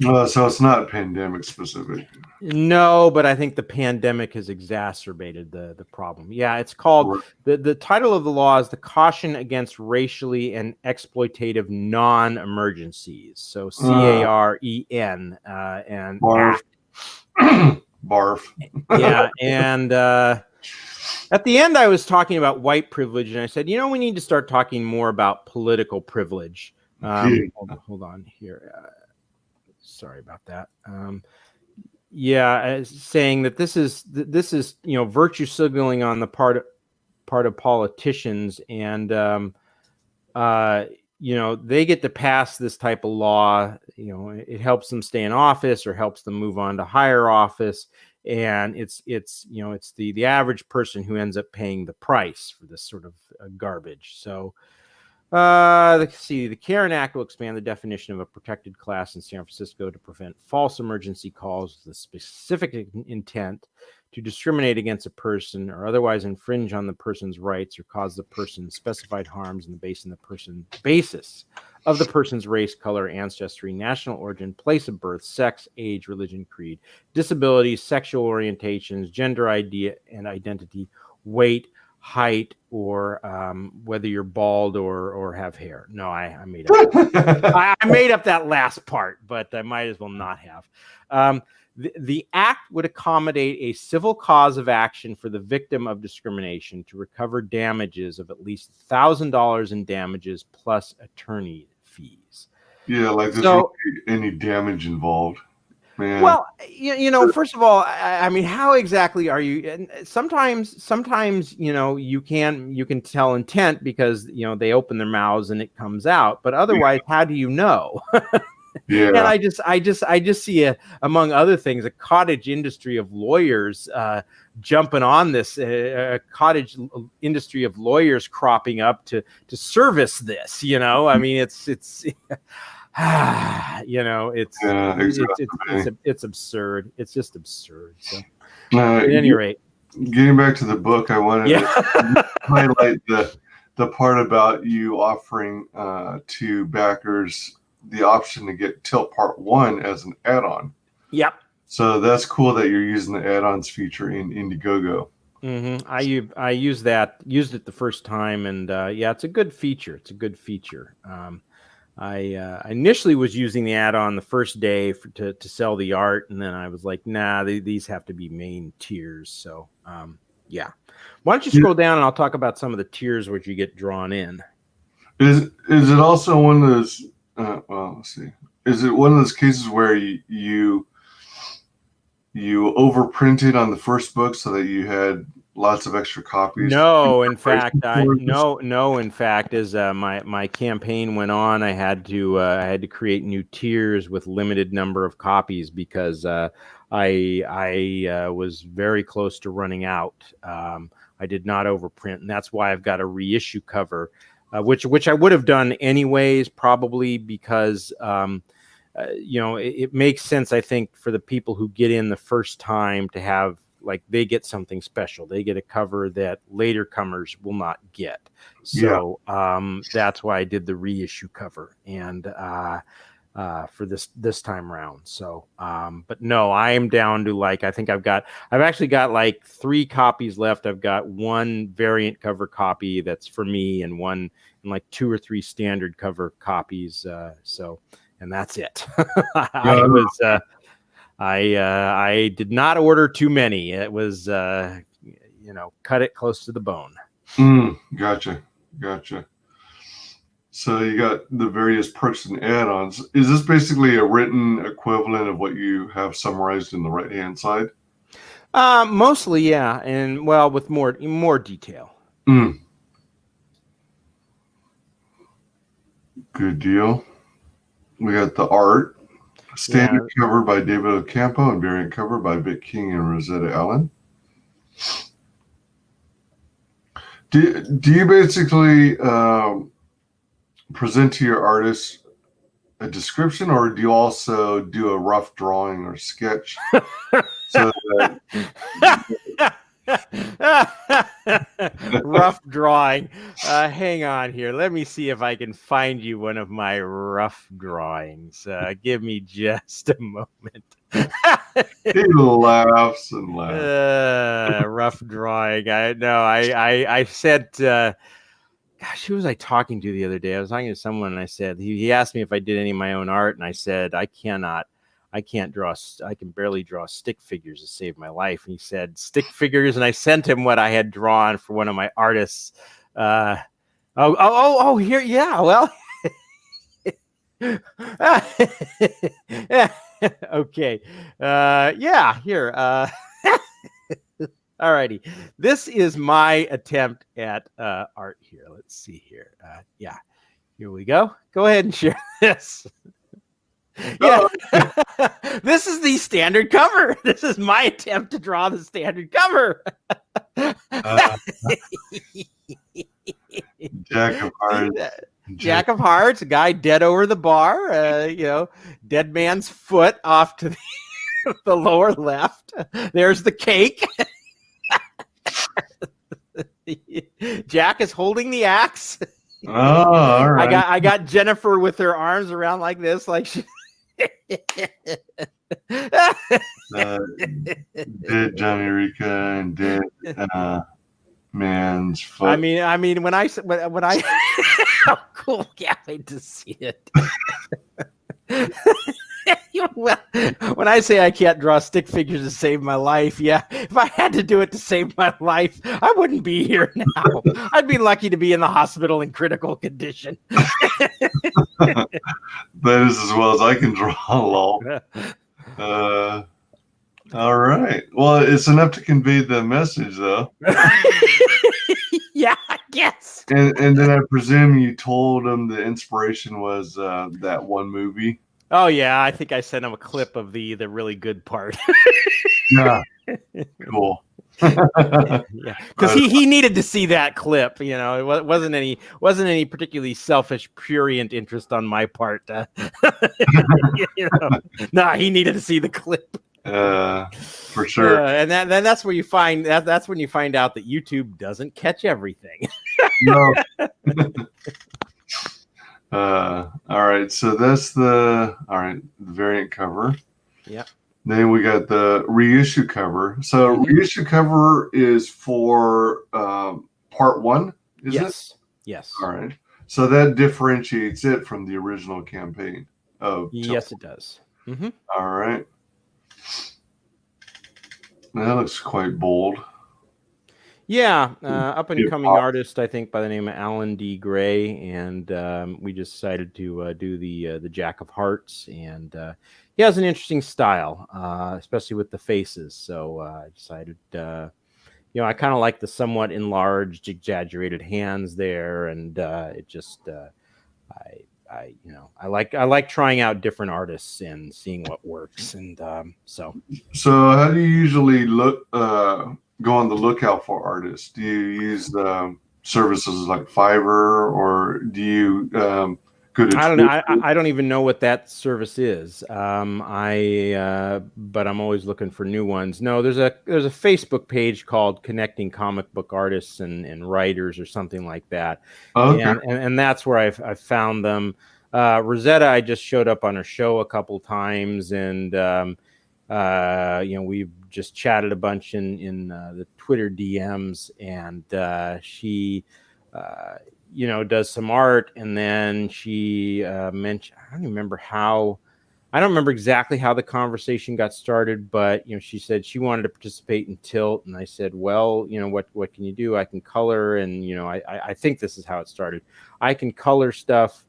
So it's not pandemic specific.
No, but I think the pandemic has exacerbated the problem. Yeah, it's called the title of the law is the Caution Against Racially and Exploitative Non-Emergencies. So CAREN and
Barf. Barf.
Yeah, and at the end, I was talking about white privilege, and I said, we need to start talking more about political privilege. Hold on here. Sorry about that. Saying that this is virtue signaling on the part of politicians, and they get to pass this type of law. It helps them stay in office or helps them move on to higher office, and it's the average person who ends up paying the price for this sort of garbage. So. Let's see. The Karen Act will expand the definition of a protected class in San Francisco to prevent false emergency calls with a specific intent to discriminate against a person or otherwise infringe on the person's rights or cause the person specified harms in the basis of the person's race, color, ancestry, national origin, place of birth, sex, age, religion, creed, disabilities, sexual orientations, gender idea and identity, weight, height, or whether you're bald or have hair. No, I made up. I made up that last part, but I might as well not have. The act would accommodate a civil cause of action for the victim of discrimination to recover damages of at least $1,000 in damages plus attorney fees.
Yeah, like there's really any damage involved. Man.
Well, first of all, I mean, how exactly are you? And sometimes, you can tell intent because they open their mouths and it comes out. But otherwise, how do you know?
Yeah.
And I just see among other things, a cottage industry of lawyers jumping on this, a cottage industry of lawyers cropping up to service this. I mean, it's. It's absurd. It's just absurd. So, at any rate,
getting back to the book, I wanted to highlight the part about you offering to backers the option to get Tilt Part 1 as an add-on.
Yep.
So that's cool that you're using the add-ons feature in Indiegogo.
Mm-hmm. I used it the first time, and it's a good feature. I initially was using the add-on the first day to sell the art, and then I was like, nah, these have to be main tiers. So, why don't you scroll down and I'll talk about some of the tiers which you get drawn in.
Is it also one of those? Let's see. Is it one of those cases where you overprinted on the first book so that you had lots of extra copies?
No, in fact, as my campaign went on, I had to create new tiers with limited number of copies because I was very close to running out. I did not overprint, and that's why I've got a reissue cover, which I would have done anyways, probably because it makes sense, I think, for the people who get in the first time to have. Like they get something special. They get a cover that later comers will not get. So that's why I did the reissue cover and for this time around. So, but no, I am down to I've actually got like 3 copies left. I've got 1 variant cover copy that's for me and 1 and like 2 or 3 standard cover copies. And that's it. I did not order too many. It was, cut it close to the bone.
Gotcha. So you got the various perks and add-ons. Is this basically a written equivalent of what you have summarized in the right-hand side?
Mostly, yeah. And with more detail.
Good deal. We got the art. Standard cover by David Ocampo and variant cover by Vic King and Rosetta Allen. Do you basically present to your artists a description, or do you also do a rough drawing or sketch? So that
rough drawing. Hang on here. Let me see if I can find you one of my rough drawings. Give me just a moment.
He laughs and laughs.
Rough drawing. I sent. Gosh, who was I talking to the other day? I was talking to someone, and I said he asked me if I did any of my own art, and I said I can't draw. I can barely draw stick figures to save my life. And he said stick figures, and I sent him what I had drawn for one of my artists. Here, yeah. Well, okay. Yeah, here. Alrighty. This is my attempt at art here. Let's see here. Yeah, here we go. Go ahead and share this. Yeah. This is the standard cover. This is my attempt to draw the standard cover.
Jack of Hearts.
Jack of Hearts, a guy dead over the bar, dead man's foot off to the lower left. There's the cake. Jack is holding the axe.
Oh, all right.
I got Jennifer with her arms around like this, like she.
Dead Johnny Rica and dead man's foot.
I mean, when I oh, cool, can't wait to see it. Well, when I say I can't draw stick figures to save my life, yeah, if I had to do it to save my life, I wouldn't be here now. I'd be lucky to be in the hospital in critical condition.
That is as well as I can draw, lol. All right. Well, it's enough to convey the message, though.
Yeah, I guess.
And then I presume you told him the inspiration was that one movie.
Oh yeah, I think I sent him a clip of the really good part.
Yeah, cool.
Yeah, because he needed to see that clip. You know, it wasn't any particularly selfish, prurient interest on my part. No, he needed to see the clip.
For sure.
And that's where you find that's when you find out that YouTube doesn't catch everything.
No. All right, so that's the variant cover. Yeah. Then we got the reissue cover. So reissue cover is for part one, is it?
Yes.
All right. So that differentiates it from the original campaign. Oh,
yes, it does. Mm-hmm.
All right. That looks quite bold.
Yeah, up and coming artist, I think, by the name of Alan D. Gray, and we just decided to do the Jack of Hearts, and he has an interesting style, especially with the faces. So I decided, I kind of like the somewhat enlarged, exaggerated hands there, and it just, I like trying out different artists and seeing what works, and so.
So how do you usually go on the lookout for artists? Do you use services like Fiverr, or do you go to?
I don't know. I don't even know what that service is. But I'm always looking for new ones. No, there's a Facebook page called Connecting Comic Book Artists and Writers or something like that. Okay. And that's where I've found them. Rosetta, I just showed up on her show a couple times, and we've just chatted a bunch in the Twitter DMs, and she does some art, and then she mentioned, I don't remember exactly how the conversation got started, but she said she wanted to participate in Tilt, and I said, well, what can you do? I can color, and I think this is how it started. I can color stuff.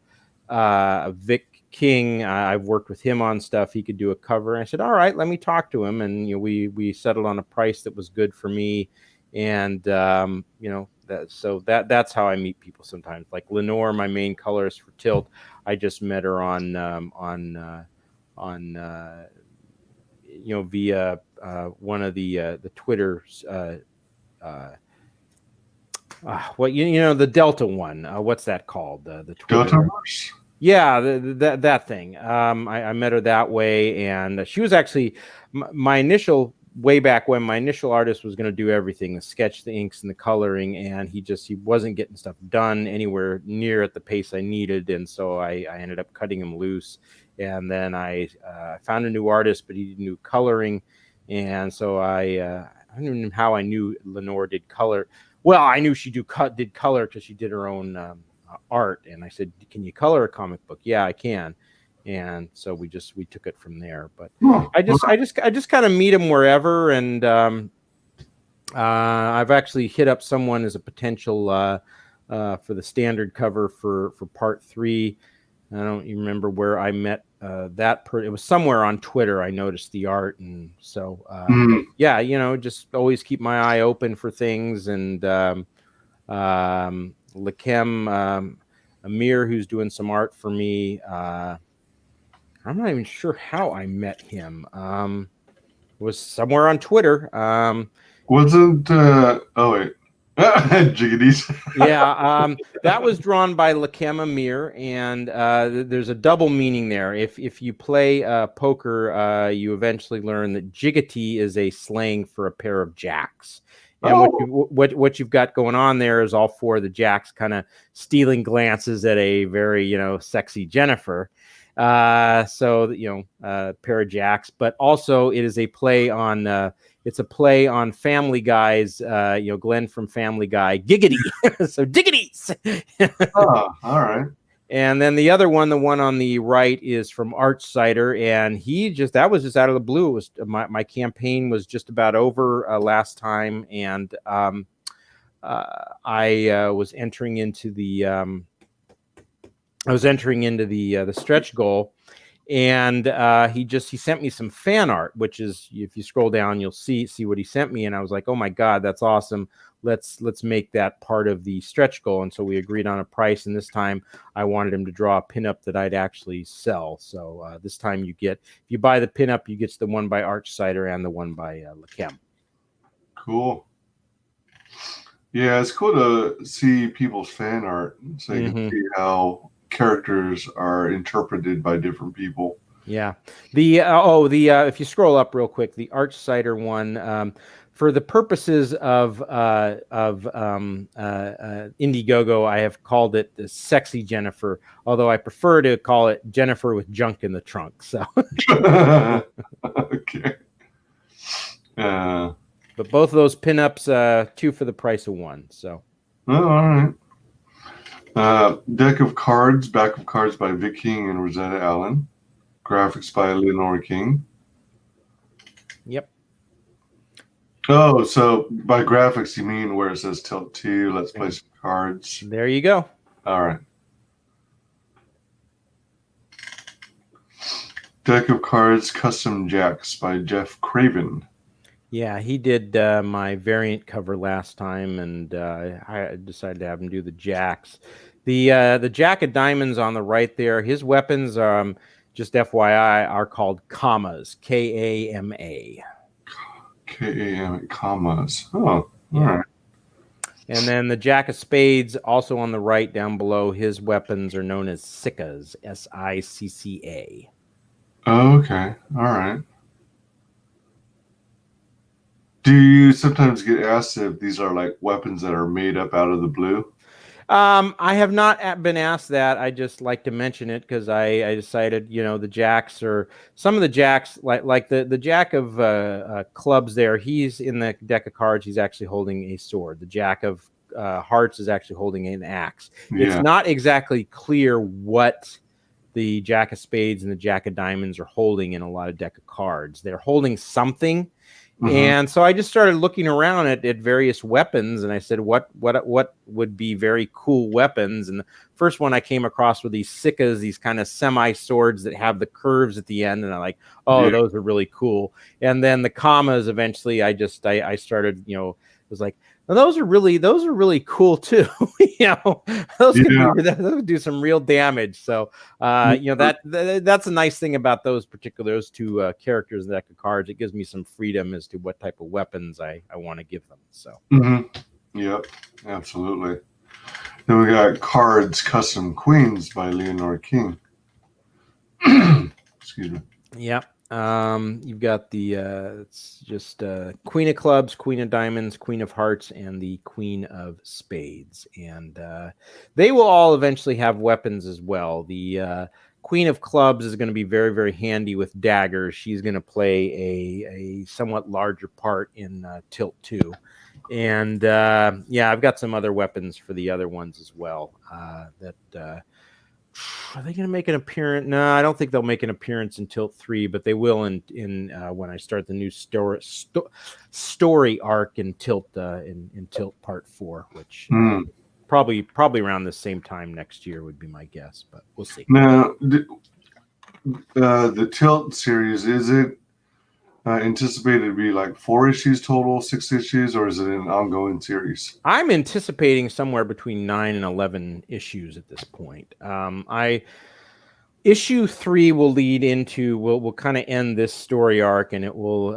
Vic King, I've worked with him on stuff. He could do a cover. And I said, all right, let me talk to him. And we settled on a price that was good for me. And that's how I meet people sometimes. Like Lenore, my main colorist for Tilt, I just met her on via one of the Twitter's the Delta one. What's that called? The Twitter.
Deltaverse?
Yeah, that thing. I met her that way, and she was actually my initial way back when my initial artist was going to do everything, the sketch, the inks, and the coloring, and he wasn't getting stuff done anywhere near at the pace I needed, and so I ended up cutting him loose. And then I found a new artist, but he did new coloring, and so I don't even know how I knew Lenore did color. Well, I knew she did color because she did her own art, and I said, "Can you color a comic book?" "Yeah, I can." And so we took it from there. But I just kind of meet him wherever, and I've actually hit up someone as a potential for the standard cover for part 3. I don't even remember where I met it was somewhere on Twitter. I noticed the art, and so yeah, just always keep my eye open for things. And Lakem Amir, who's doing some art for me. I'm not even sure how I met him. It was somewhere on Twitter.
Wasn't oh wait. Jiggities.
Yeah, that was drawn by Lakem Amir, and there's a double meaning there. If you play poker, you eventually learn that jiggity is a slang for a pair of jacks. And what you've got going on there is all 4 of the jacks kind of stealing glances at a very sexy Jennifer. So a pair of jacks, but also it is a play on it's a play on Family Guy's Glenn from Family Guy, giggity. So diggities.
Oh, all right.
And then the other one, the one on the right, is from Archsider, and that was just out of the blue. It was my campaign was just about over last time, and I was entering into the the stretch goal, and he sent me some fan art, which is, if you scroll down, you'll see what he sent me, and I was like, oh my god, that's awesome. Let's make that part of the stretch goal. And so we agreed on a price, and this time I wanted him to draw a pinup that I'd actually sell. So this time if you buy the pinup, you get the one by Archsider and the one by Lakem.
Cool. Yeah, it's cool to see people's fan art, so you can see how characters are interpreted by different people.
Yeah. If you scroll up real quick, the Archsider one, for the purposes of Indiegogo, I have called it the Sexy Jennifer, although I prefer to call it Jennifer with junk in the trunk. So
okay.
But both of those pinups, 2 for the price of 1. So
all right. Deck of Cards, back of cards by Vic King and Rosetta Allen. Graphics by Lenore King.
Yep.
Oh, so by graphics you mean where it says tilt 2, let's play some cards.
There you go.
All right. Deck of Cards, Custom Jacks by Jeff Craven.
Yeah, he did my variant cover last time, and I decided to have him do the jacks. The Jack of Diamonds on the right there, his weapons, just FYI, are called commas, K-A-M-A.
K-A-M, commas. Oh,
yeah.
All right.
And then the Jack of Spades, also on the right down below, his weapons are known as Siccas, S-I-C-C-A.
Oh, okay. All right. Do you sometimes get asked if these are like weapons that are made up out of the blue?
I have not been asked that. I just like to mention it because I decided, the jacks, or some of the jacks, like the Jack of clubs there, he's in the deck of cards, he's actually holding a sword. The Jack of hearts is actually holding an axe.
Yeah.
It's not exactly clear what the Jack of Spades and the Jack of Diamonds are holding in a lot of deck of cards. They're holding something. And so I just started looking around at various weapons, and I said, what would be very cool weapons? And the first one I came across were these Siccas, these kind of semi-swords that have the curves at the end, and I'm like, those are really cool. And then the commas, eventually I started, it was like, well, those are really cool too. Those could do some real damage. So that's a nice thing about those 2 characters in the deck of cards. It gives me some freedom as to what type of weapons I want to give them. So
Yep, absolutely. Then we got Cards Custom Queens by Lenore King. Excuse me.
Yep. You've got the it's just Queen of Clubs, Queen of Diamonds, Queen of Hearts, and the Queen of Spades, and they will all eventually have weapons as well. The Queen of Clubs is going to be very, very handy with daggers. She's going to play a somewhat larger part in Tilt 2. And yeah, I've got some other weapons for the other ones as well. Are they going to make an appearance? No, I don't think they'll make an appearance in Tilt 3, but they will in when I start the new story arc in Tilt in Tilt Part 4, which probably around the same time next year would be my guess, but we'll see.
Now, the Tilt series, is it anticipated to be like 4 issues total, 6 issues, or is it an ongoing series?
I'm anticipating somewhere between 9 and 11 issues at this point. Issue 3 will lead into will kind of end this story arc, and it will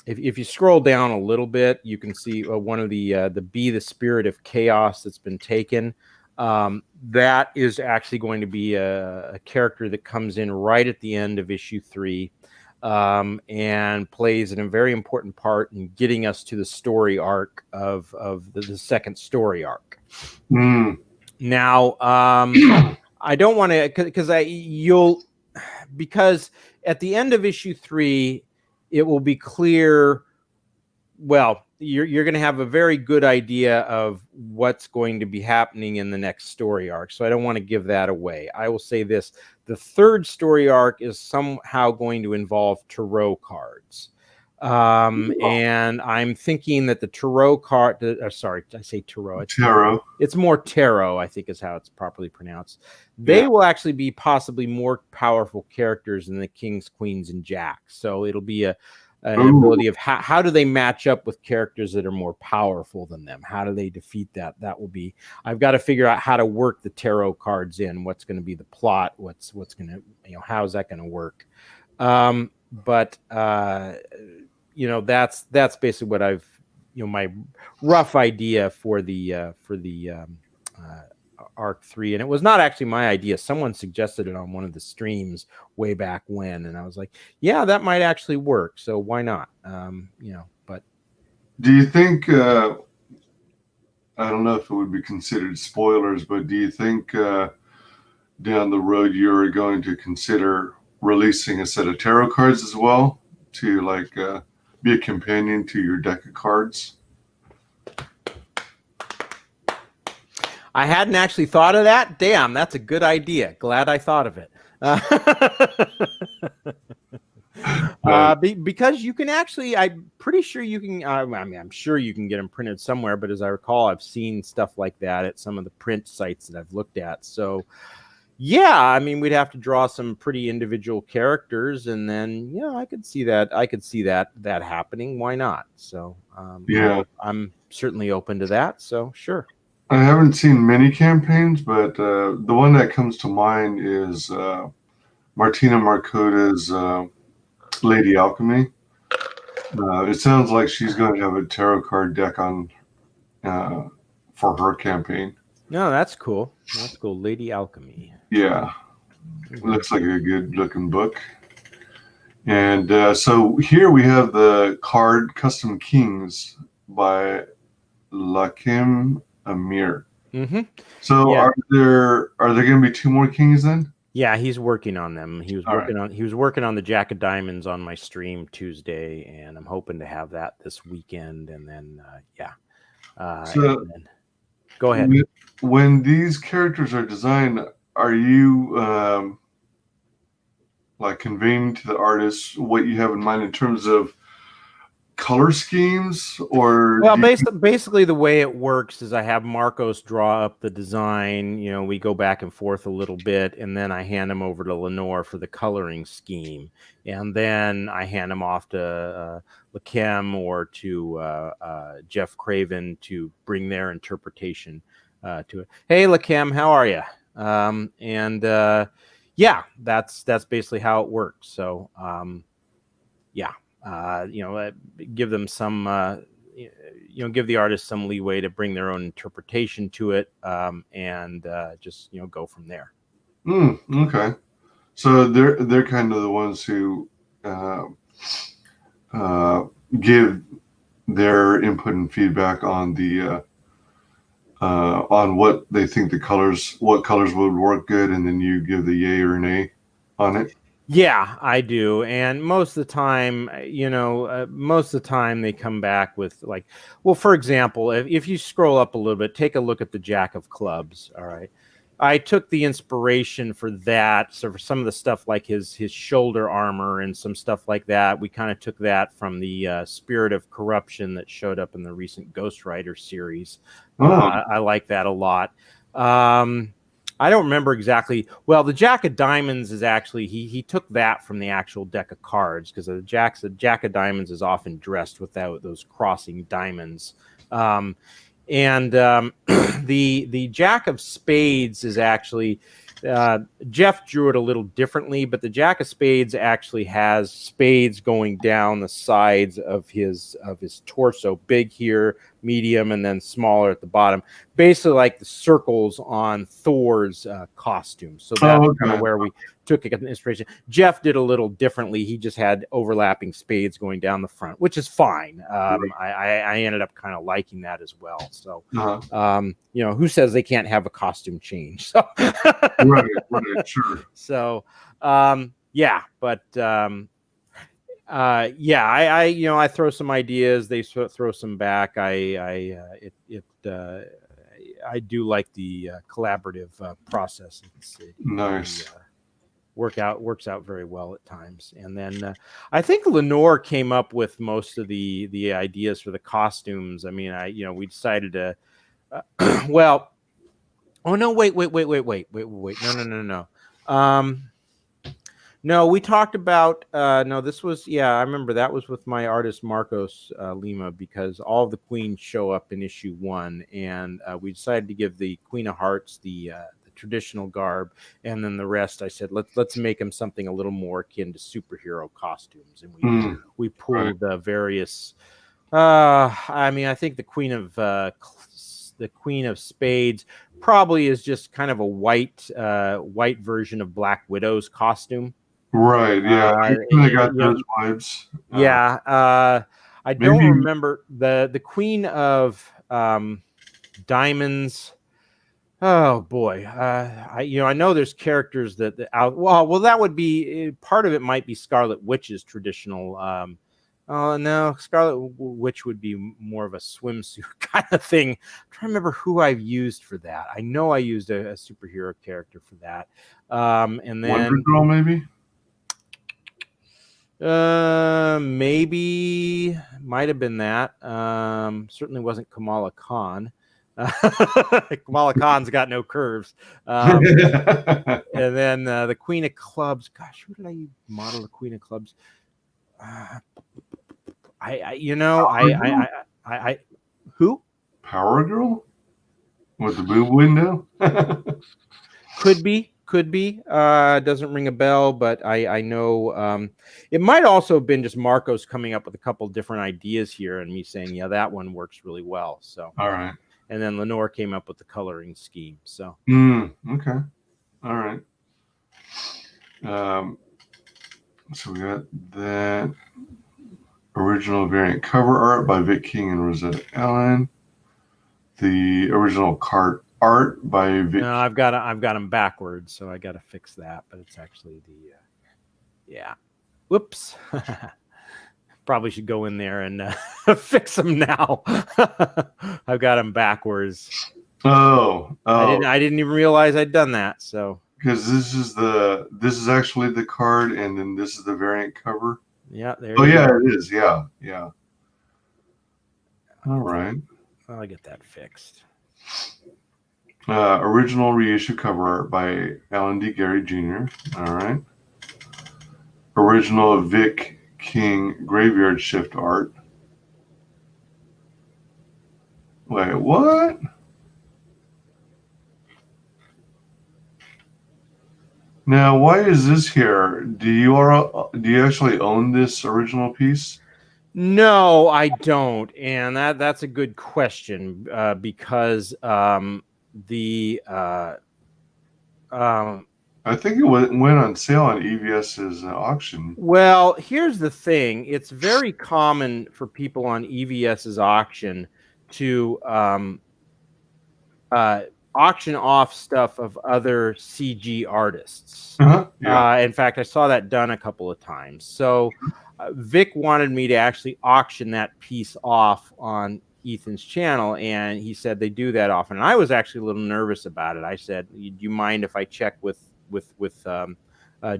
if you scroll down a little bit, you can see one of the Be the Spirit of Chaos that's been taken. That is actually going to be a character that comes in right at the end of issue 3. And plays a very important part in getting us to the story arc of the second story arc. Now, I don't want to because at the end of issue 3, it will be clear. Well, you're going to have a very good idea of what's going to be happening in the next story arc. So I don't want to give that away. I will say this. The third story arc is somehow going to involve tarot cards. And I'm thinking that the tarot card, sorry, I say tarot.
Tarot.
It's more tarot, I think is how it's properly pronounced. They will actually be possibly more powerful characters than the kings, queens, and jacks. So it'll be an ability of how do they match up with characters that are more powerful than them? How do they defeat that? That will be, I've got to figure out how to work the tarot cards in, what's going to be the plot, what's going to, how's that going to work? But that's basically what I've, my rough idea for the arc 3. And it was not actually my idea. Someone suggested it on one of the streams way back when, and I was like, yeah, that might actually work, so why not? But
do you think I don't know if it would be considered spoilers, but do you think down the road you're going to consider releasing a set of tarot cards as well to be a companion to your deck of cards?
I hadn't actually thought of that. Damn, that's a good idea. Glad I thought of it. Because you can actually, I'm pretty sure you can, I'm sure you can get them printed somewhere, but as I recall, I've seen stuff like that at some of the print sites that I've looked at. So yeah, we'd have to draw some pretty individual characters, and then, I could see that happening. Why not? So I'm certainly open to that. So sure.
I haven't seen many campaigns, but the one that comes to mind is Martina Marcota's Lady Alchemy. It sounds like she's going to have a tarot card deck on for her campaign.
No, that's cool. That's cool. Lady Alchemy.
Yeah. Looks like a good looking book. And so here we have the card Custom Kings by Lakim Amir. So are there going to be 2 more kings then?
Yeah, he's working on them. He was working on the Jack of Diamonds on my stream Tuesday, and I'm hoping to have that this weekend. And then go ahead.
When these characters are designed, are you conveying to the artist what you have in mind in terms of color schemes, or
basically the way it works is I have Marcos draw up the design, we go back and forth a little bit, and then I hand him over to Lenore for the coloring scheme, and then I hand him off to Lakem or to Jeff Craven to bring their interpretation to it. Hey Lakem, how are you? That's basically how it works. So give them some, give the artist some leeway to bring their own interpretation to it, and just, go from there.
Okay. So they're kind of the ones who uh, uh, give their input and feedback on the on what they think what colors would work good, and then you give the yay or nay on it.
Yeah, I do. And most of the time, most of the time they come back with like, well, for example, if you scroll up a little bit, take a look at the Jack of Clubs. All right. I took the inspiration for that. So for some of the stuff like his shoulder armor and some stuff like that, we kind of took that from the Spirit of Corruption that showed up in the recent Ghost Rider series.
Oh,
I like that a lot. I don't remember exactly. Well, the Jack of Diamonds is actually he took that from the actual deck of cards, because the Jack of Diamonds is often dressed without those crossing diamonds. And the Jack of Spades is actually Jeff drew it a little differently, but the Jack of Spades actually has spades going down the sides of his torso, big here, medium, and then smaller at the bottom, basically like the circles on Thor's costume. So that's kind of where we took an inspiration. Jeff did a little differently. He just had overlapping spades going down the front, which is fine. I ended up kind of liking that as well. So, who says they can't have a costume change? So,
right, sure.
So, yeah, but I throw some ideas, they throw some back. I do like the collaborative process.
Nice.
Works out very well at times. And then I think Lenore came up with most of the ideas for the costumes. I mean, we decided to well, oh no, wait. No. No, we talked about no, this was, I remember that was with my artist Marcos Lima, because all of the queens show up in issue 1, and we decided to give the Queen of Hearts the traditional garb, and then the rest I said let's make them something a little more akin to superhero costumes, and we pulled various I mean, I think the Queen of Spades probably is just kind of a white version of Black Widow's costume.
Right, yeah. I kind of got those vibes.
I don't remember the Queen of Diamonds. Oh boy, I know there's characters that out. Well, that would be part of it. Might be Scarlet Witch's traditional. Oh no, Scarlet Witch would be more of a swimsuit kind of thing. I'm trying to remember who I've used for that. I know I used a superhero character for that. And then
Wonder Girl, maybe.
Maybe might have been that. Certainly wasn't Kamala Khan. Kamala Khan's got no curves. And then the Queen of Clubs. Gosh, who did I model the Queen of Clubs? Who?
Power Girl with the boob window.
Could be. Doesn't ring a bell, but I know it might also have been just Marcos coming up with a couple different ideas here, and me saying, yeah, that one works really well. So,
all right.
And then Lenore came up with the coloring scheme. So,
okay, all right. So we got that original variant cover art by Vic King and Rosetta Allen. The original card art by Vic.
No, I've got them backwards, so I got to fix that. But it's actually whoops. Probably should go in there and fix them now. I've got them backwards.
Oh,
I didn't even realize I'd done that. So
because this is actually the card, and then this is the variant cover.
Yeah, there.
Oh yeah, it is. Yeah. All right.
I'll get that fixed.
Original reissue cover art by Alan D. Gary Jr. All right. Original Vic King graveyard shift art. Wait, what? Now, why is this here? Do you actually own this original piece?
No, I don't, and that's a good question
I think it went on sale on EVS's auction.
Well, here's the thing. It's very common for people on EVS's auction to auction off stuff of other CG artists.
Yeah.
In fact, I saw that done a couple of times. So Vic wanted me to actually auction that piece off on Ethan's channel, and he said they do that often. And I was actually a little nervous about it. I said, "Do you mind if I check with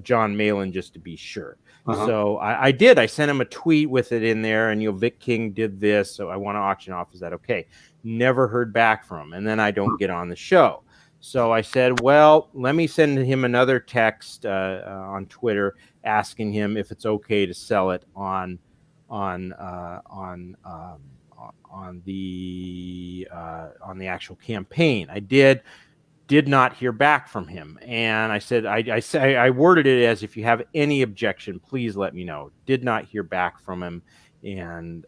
John Malin just to be sure?" So I did. I sent him a tweet with it in there, and Vic King did this, so I want to auction off. Is that okay? Never heard back from him, and then I don't get on the show. So I said, well, let me send him another text on Twitter asking him if it's okay to sell it on the actual campaign. I did not hear back from him, and I said I worded it as, if you have any objection, please let me know. Did not hear back from him, and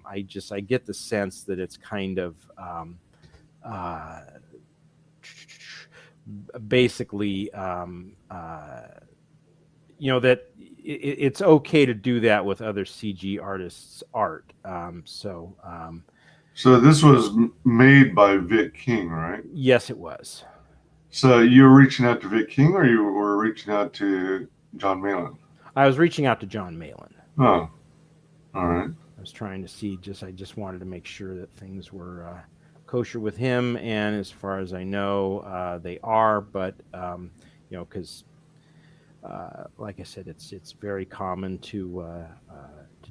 I get the sense that it's kind of basically that it's okay to do that with other CG artists' art. So
this was made by Vic King, right?
Yes, it was.
So you were reaching out to Vic King, or you were reaching out to John Malin?
I was reaching out to John Malin.
Oh, all right.
I was trying to see, I just wanted to make sure that things were kosher with him, and as far as I know, they are. But because like I said, it's very common to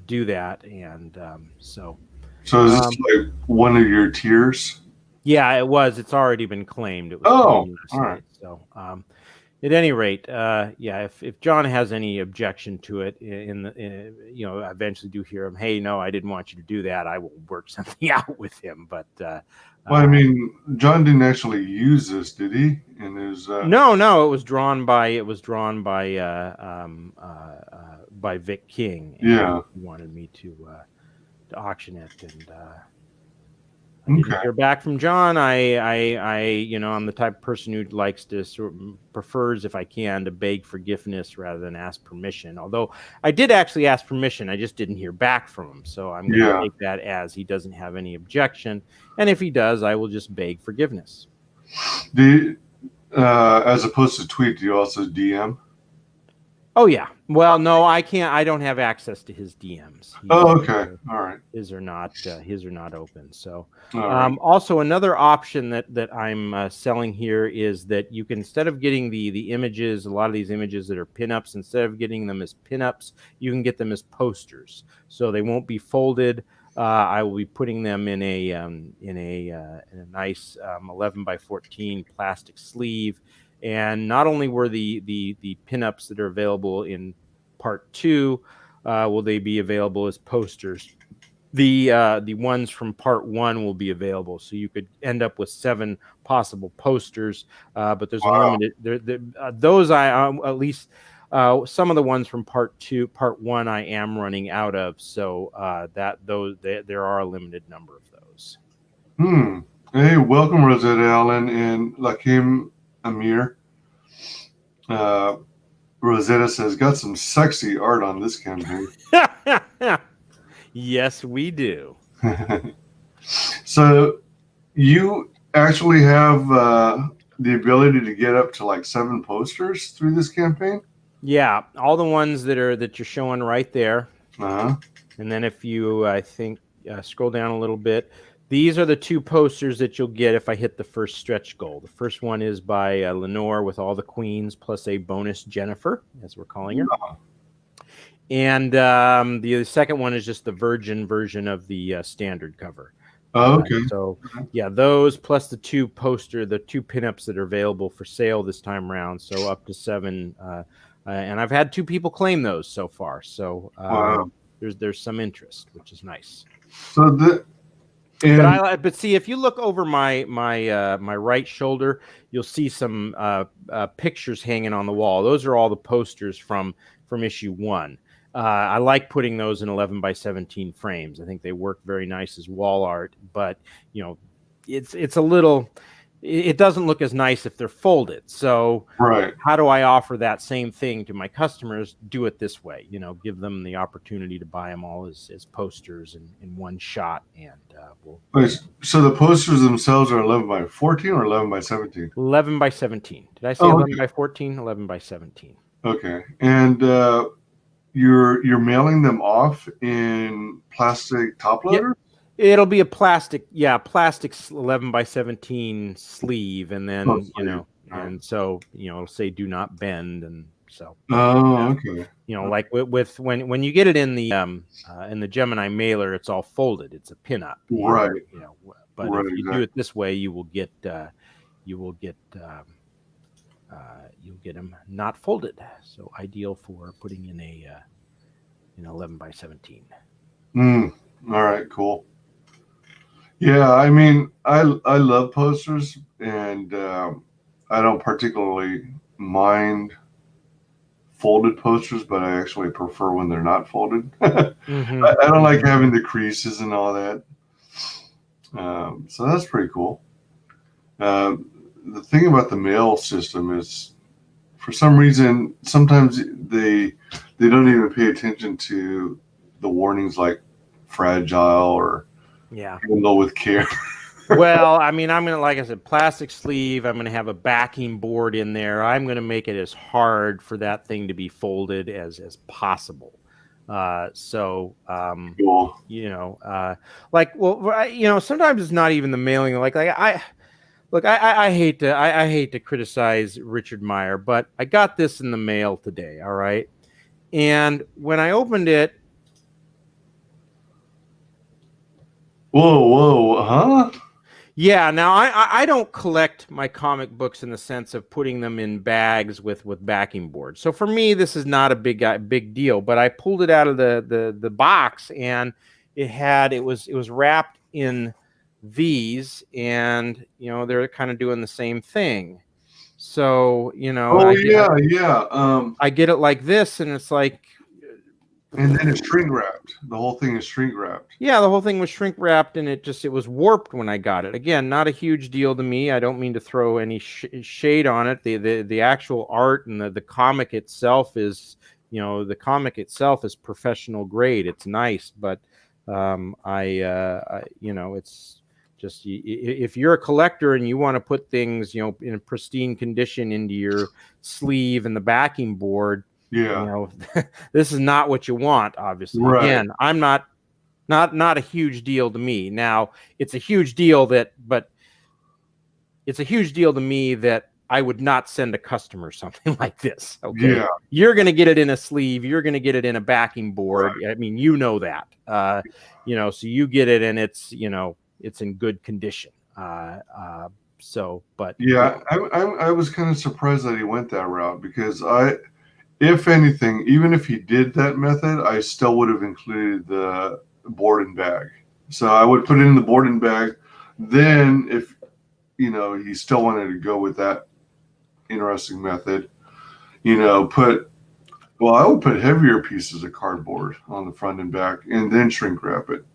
do that, and so.
So is this like one of your tiers?
Yeah, it was. It's already been claimed. It was
all right.
So, at any rate, if John has any objection to it, I eventually do hear him, hey, no, I didn't want you to do that, I will work something out with him. But
well, I mean, John didn't actually use this, did he? In his
no, it was drawn by Vic King. And
yeah,
he wanted me to auction it, and I didn't hear back from John. I'm the type of person who likes to prefers, if I can, to beg forgiveness rather than ask permission. Although I did actually ask permission, I just didn't hear back from him. So I'm going to take that as he doesn't have any objection, and if he does, I will just beg forgiveness.
As opposed to tweet, do you also DM? Oh
yeah. Well, no, I can't. I don't have access to his DMs.
Okay. All right.
His are not open. So,
right.
Also another option that I'm selling here is that you can, instead of getting the images, a lot of these images that are pinups, instead of getting them as pinups, you can get them as posters. So they won't be folded. I will be putting them in a nice 11 by 14 plastic sleeve. And not only were the pinups that are available in part 2, will they be available as posters. The ones from part 1 will be available, so you could end up with 7 possible posters. But there's a limited. Those at least some of the ones from part 1 I am running out of. So there are a limited number of those.
Hey, welcome Rosetta Allen and Lakim Amir. Rosetta says, got some sexy art on this campaign.
Yes, we do.
So you actually have the ability to get up to like 7 posters through this campaign?
Yeah, all the ones that you're showing right there.
And
then if you, I think, scroll down a little bit, these are the 2 posters that you'll get if I hit the first stretch goal. The first one is by Lenore with all the queens plus a bonus Jennifer, as we're calling her. And the second one is just the virgin version of the standard cover.
Okay.
So yeah, those plus the 2 pinups that are available for sale this time around. So up to 7. And I've had 2 people claim those so far. So there's some interest, which is nice.
So
but see, if you look over my right shoulder, you'll see some pictures hanging on the wall. Those are all the posters from issue 1. I like putting those in 11 by 17 frames. I think they work very nice as wall art. But it's a little, it doesn't look as nice if they're folded. So
Right.
how do I offer that same thing to my customers? Do it this way, you know, give them the opportunity to buy them all as posters in one shot. And
Wait, so the posters themselves are 11 by 14 or 11 by 17?
11 by 17. Did I say
Oh,
11
okay.
by 14? 11 by 17.
Okay. And you're mailing them off in plastic top
Yep.
loader?
It'll be a plastic, plastic 11 by 17 sleeve, and then
Oh,
you know,
right.
and so it'll say "do not bend," and so
Oh, okay.
like with when you get it in the Gemini mailer, it's all folded. It's a pinup,
Right.
But
Right.
if you do
Exactly.
it this way, you will get you'll get them not folded. So ideal for putting in a 11 by 17.
All right. Cool. Yeah. I mean, I love posters, and I don't particularly mind folded posters, but I actually prefer when they're not folded. I don't like having the creases and all that. So that's pretty cool. The thing about the mail system is, for some reason, sometimes they don't even pay attention to the warnings like fragile or handle with care.
Well, I mean, I'm gonna, like I said, plastic sleeve. I'm gonna have a backing board in there. I'm gonna make it as hard for that thing to be folded as possible. Cool. Sometimes it's not even the mailing. I hate to criticize Richard Meyer, but I got this in the mail today. All right, and when I opened it.
Whoa, huh?
Yeah, now I don't collect my comic books in the sense of putting them in bags with backing boards. So for me, this is not a big deal. But I pulled it out of the box, and it was wrapped in these, and they're kind of doing the same thing. So I get it like this, and it's like.
And then it's shrink wrapped. The whole thing is shrink wrapped.
Yeah, the whole thing was shrink wrapped, and it was warped when I got it. Again, not a huge deal to me. I don't mean to throw any shade on it. The actual art and the comic itself is, professional grade. It's nice, but it's just, if you're a collector and you want to put things, in a pristine condition into your sleeve and the backing board.
Yeah.
This is not what you want, obviously.
Right.
Again, I'm not a huge deal to me. Now, it's a huge deal but it's a huge deal to me that I would not send a customer something like this. Okay.
Yeah.
You're going to get it in a sleeve. You're going to get it in a backing board. Right. I mean, that, so you get it, and it's in good condition. I
was kind of surprised that he went that route, because if anything, even if he did that method, I still would have included the board and bag. So I would put it in the board and bag. Then if, he still wanted to go with that interesting method, I would put heavier pieces of cardboard on the front and back, and then shrink wrap it.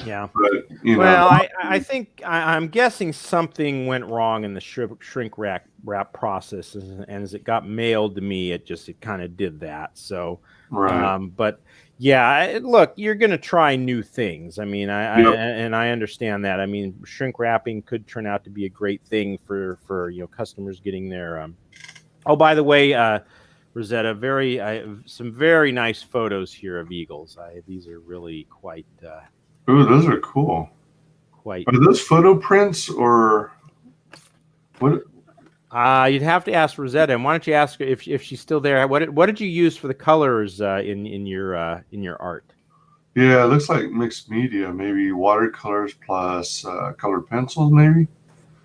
Yeah.
But,
I think I'm guessing something went wrong in the shrink wrap process, and as it got mailed to me, it kind of did that. So,
right.
But yeah, look, you're going to try new things. I mean, I understand that. I mean, shrink wrapping could turn out to be a great thing for customers getting their. Oh, by the way, Rosetta, some very nice photos here of eagles. These are really quite.
Ooh, those are cool. Are those photo prints or what?
You'd have to ask Rosetta. And why don't you ask her if she's still there? What did you use for the colors in your art?
Yeah, it looks like mixed media. Maybe watercolors plus colored pencils, maybe.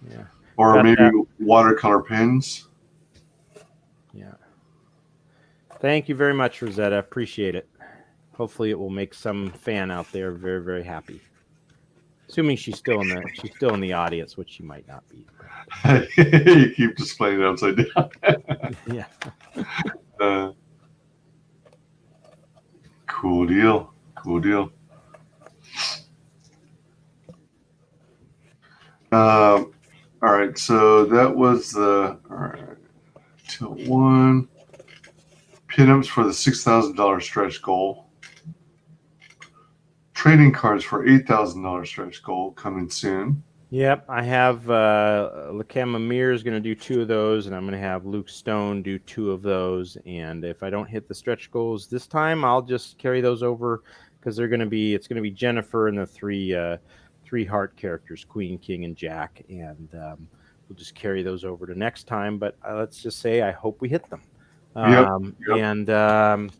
Yeah.
Or maybe watercolor pens.
Yeah. Thank you very much, Rosetta. Appreciate it. Hopefully, it will make some fan out there very, very happy. Assuming she's still in the audience, which she might not be.
You keep displaying it upside down.
Yeah.
Cool deal. Cool deal. All right, so that was the all right. Tilt 1 pinups for the $6,000 stretch goal. Trading cards for $8,000 stretch goal coming soon.
Yep, I have Lakem Amir is going to do 2 of those, and I'm going to have Luke Stone do 2 of those. And if I don't hit the stretch goals this time, I'll just carry those over because they're going to be it's going to be Jennifer and the 3 heart characters, Queen, King, and Jack, and we'll just carry those over to next time. But let's just say I hope we hit them.
Yep.
And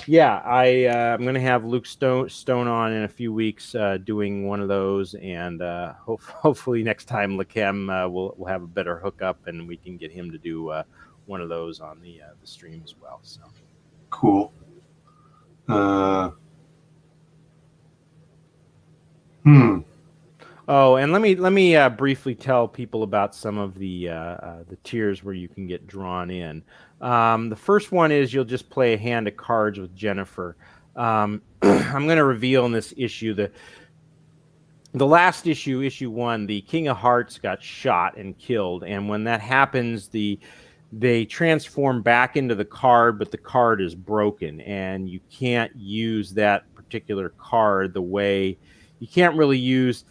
yeah, I'm going to have Luke Stone on in a few weeks doing one of those, and hopefully next time Lakem we'll have a better hookup and we can get him to do one of those on the stream as well. So
cool.
Oh, and let me briefly tell people about some of the tiers where you can get drawn in. The first one is you'll just play a hand of cards with Jennifer. I'm going to reveal in this issue the last issue, issue 1, the King of Hearts got shot and killed, and when that happens, they transform back into the card, but the card is broken, and you can't use that particular card the way you can't really use.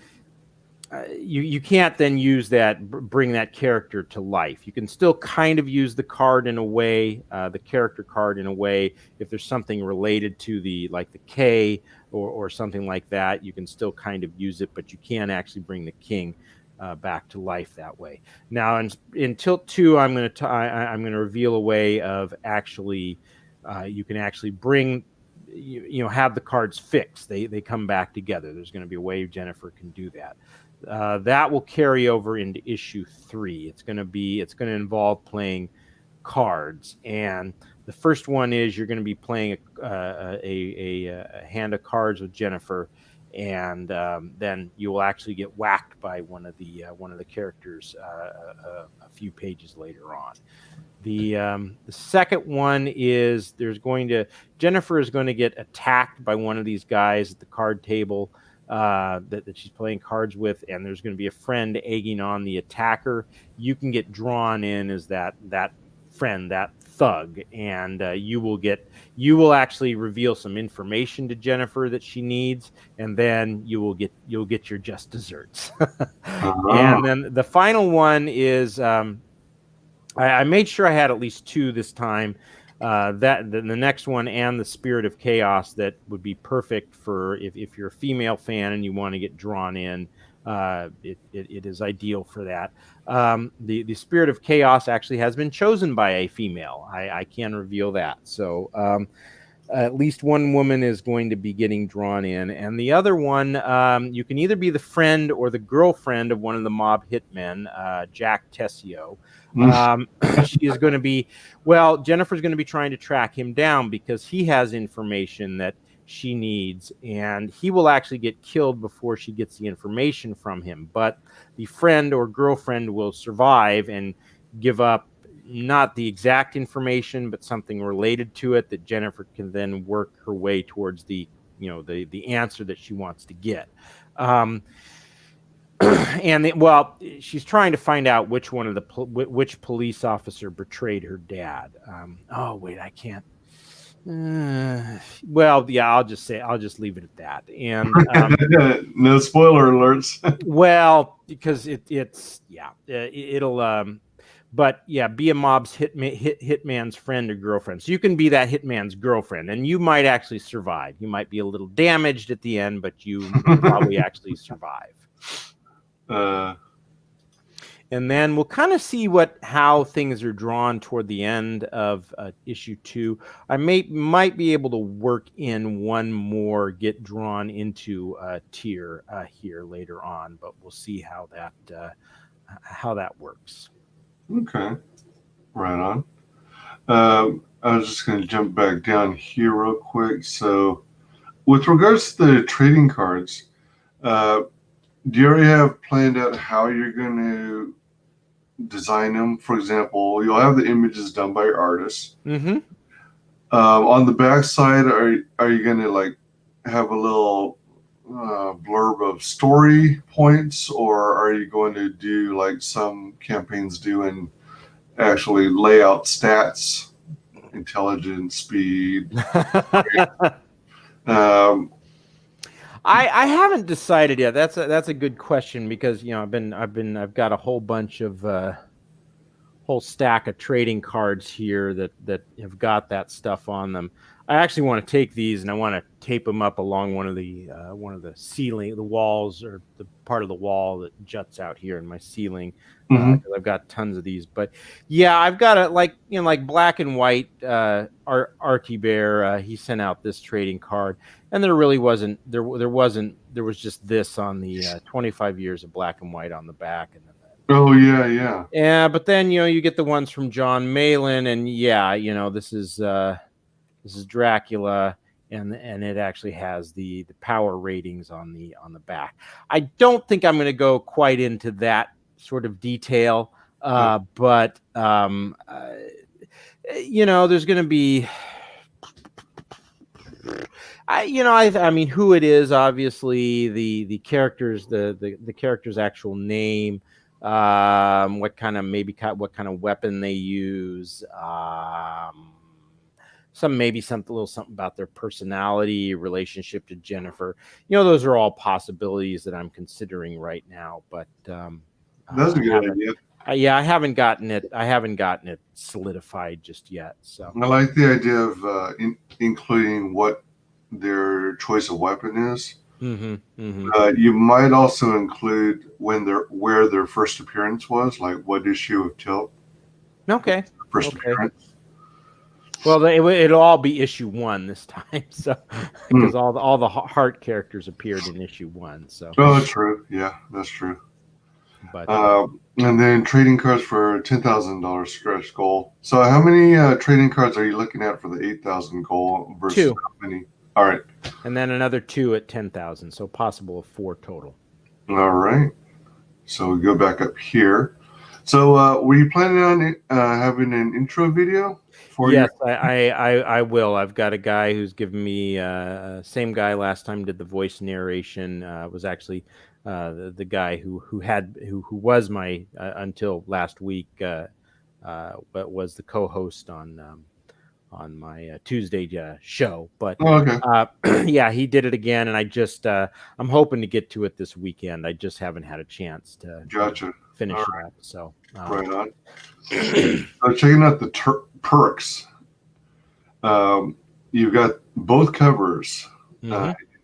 You can't then use that, bring that character to life. You can still kind of use the card in a way, the character card in a way, if there's something related to like the K or something like that, you can still kind of use it, but you can't actually bring the king back to life that way. Now in Tilt 2, I'm going to reveal a way of actually, you can actually bring, have the cards fixed. They come back together. There's going to be a way Jennifer can do that. That will carry over into issue 3. It's going to involve playing cards, and the first one is you're going to be playing a hand of cards with Jennifer, and then you will actually get whacked by one of the characters a few pages later on. The second one is Jennifer is going to get attacked by one of these guys at the card table that she's playing cards with, and there's going to be a friend egging on the attacker. You can get drawn in as that friend, that thug, and you will actually reveal some information to Jennifer that she needs, and then you'll get your just desserts. And then the final one is I made sure I had at least 2 this time. The next one and the Spirit of Chaos that would be perfect for if you're a female fan and you want to get drawn in. It is ideal for that. The Spirit of Chaos actually has been chosen by a female. I can reveal that. So at least one woman is going to be getting drawn in, and the other one, you can either be the friend or the girlfriend of one of the mob hitmen, Jack Tessio. She is going to be, Jennifer's going to be trying to track him down because he has information that she needs, and he will actually get killed before she gets the information from him. But the friend or girlfriend will survive and give up not the exact information, but something related to it that Jennifer can then work her way towards the answer that she wants to get. She's trying to find out which one of which police officer betrayed her dad. I can't. I'll just leave it at that. And
no spoiler alerts.
Because it'll. But yeah, be a mob's hitman's friend or girlfriend. So you can be that hitman's girlfriend, and you might actually survive. You might be a little damaged at the end, but you probably actually survive. And then we'll kind of see how things are drawn toward the end of issue 2. I might be able to work in one more get drawn into tier here later on, but we'll see how that works.
Okay, right on. I was just going to jump back down here real quick. So, with regards to the trading cards, do you already have planned out how you're going to design them? For example, you'll have the images done by your artists.
Mm-hmm.
On the back side, are you going to have a little blurb of story points, or are you going to do like some campaigns do and actually lay out stats, intelligence, speed? um,
I haven't decided yet. That's a good question because I've got a whole bunch of whole stack of trading cards here that have got that stuff on them. I actually want to take these and I want to tape them up along one of the ceiling, the walls, or the part of the wall that juts out here in my ceiling.
mhm.
I've got tons of these, but yeah, I've got a like Black and White. Artie Bear, he sent out this trading card, and there really wasn't there was just this on the 25 years of Black and White on the back, and then
Oh yeah, yeah.
yeah, but then you get the ones from John Malin, and yeah, this is Dracula, and it actually has the power ratings on the back. I don't think I'm going to go quite into that sort of detail, but there's going to be. I mean, who it is, obviously the characters, the character's actual name, what kind of weapon they use, little something about their personality, relationship to Jennifer. Those are all possibilities that I'm considering right now, but
That's a good idea.
I haven't gotten it solidified just yet. So
I like the idea of including what their choice of weapon is. You might also include where their first appearance was, like what issue of Tilt.
Okay.
First appearance.
Well, it'll all be issue 1 this time, so because all the heart characters appeared in issue 1. So.
Oh, that's true. Yeah, that's true.
But
and then trading cards for $10,000 stretch goal. So how many trading cards are you looking at for the 8,000 goal versus
2?
How many? All right.
And then another 2 at 10,000, so possible of 4 total.
All right. So we go back up here. So were you planning on having an intro video?
Yes, I will. I've got a guy who's given me same guy last time did the voice narration. Was actually the guy who was my until last week, but was the co-host on my Tuesday show. But yeah, he did it again, and I just I'm hoping to get to it this weekend. I just haven't had a chance to finish it up. So
right on. So checking out the perks. You've got both covers,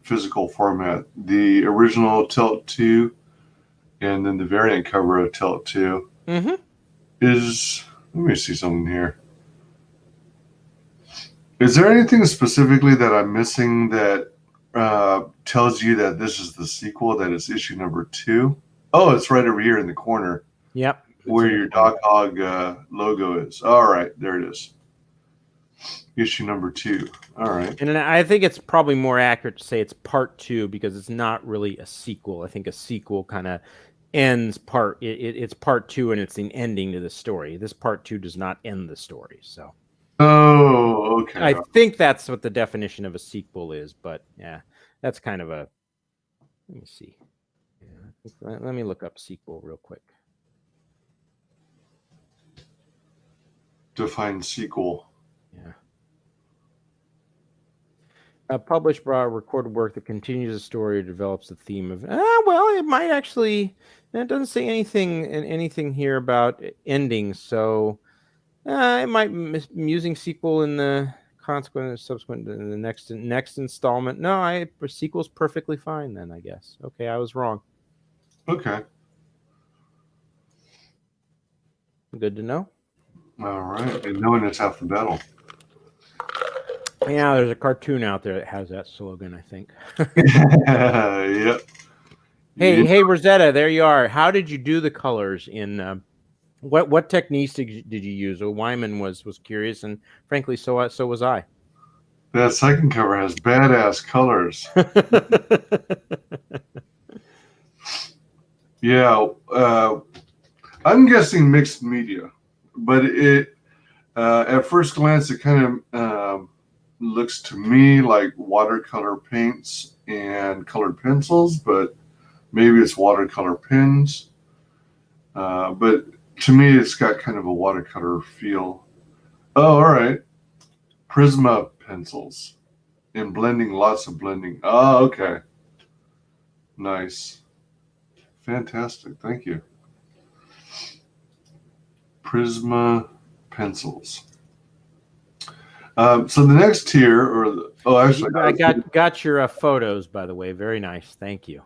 physical format. The original Tilt 2 and then the variant cover of Tilt 2 is. Let me see something here. Is there anything specifically that I'm missing that tells you that this is the sequel, that it's issue number 2? Oh, it's right over here in the corner.
Yep.
Where your Doc Hog logo is. All right, there it is. Issue number 2. All right.
And I think it's probably more accurate to say it's part 2 because it's not really a sequel. I think a sequel kind of ends it's part 2 and it's an ending to the story. This part 2 does not end the story. So.
Oh, okay.
I think that's what the definition of a sequel is, but yeah, that's kind of a. Let me see. Yeah, let me look up sequel real quick.
Define sequel.
Yeah. Published, recorded work that continues a story or develops the theme of. Well, it might actually. It doesn't say anything here about ending, so it might using sequel in the consequent subsequent in the next installment. No, sequel's perfectly fine then, I guess. Okay, I was wrong.
Okay.
Good to know.
All right, and knowing it's half the battle.
Yeah, there's a cartoon out there that has that slogan, I think.
Yep.
Hey, Rosetta, there you are. How did you do the colors in? What techniques did you use? Wyman was curious, and frankly, so was I.
That second cover has badass colors. Yeah, I'm guessing mixed media, but it at first glance it kind of looks to me like watercolor paints and colored pencils, but maybe it's watercolor pens. But to me, it's got kind of a watercolor feel. Oh, all right. Prisma pencils and blending, lots of blending. Oh, okay. Nice. Fantastic. Thank you. Prisma pencils. So the next tier, actually,
I got your photos, by the way. Very nice. Thank you.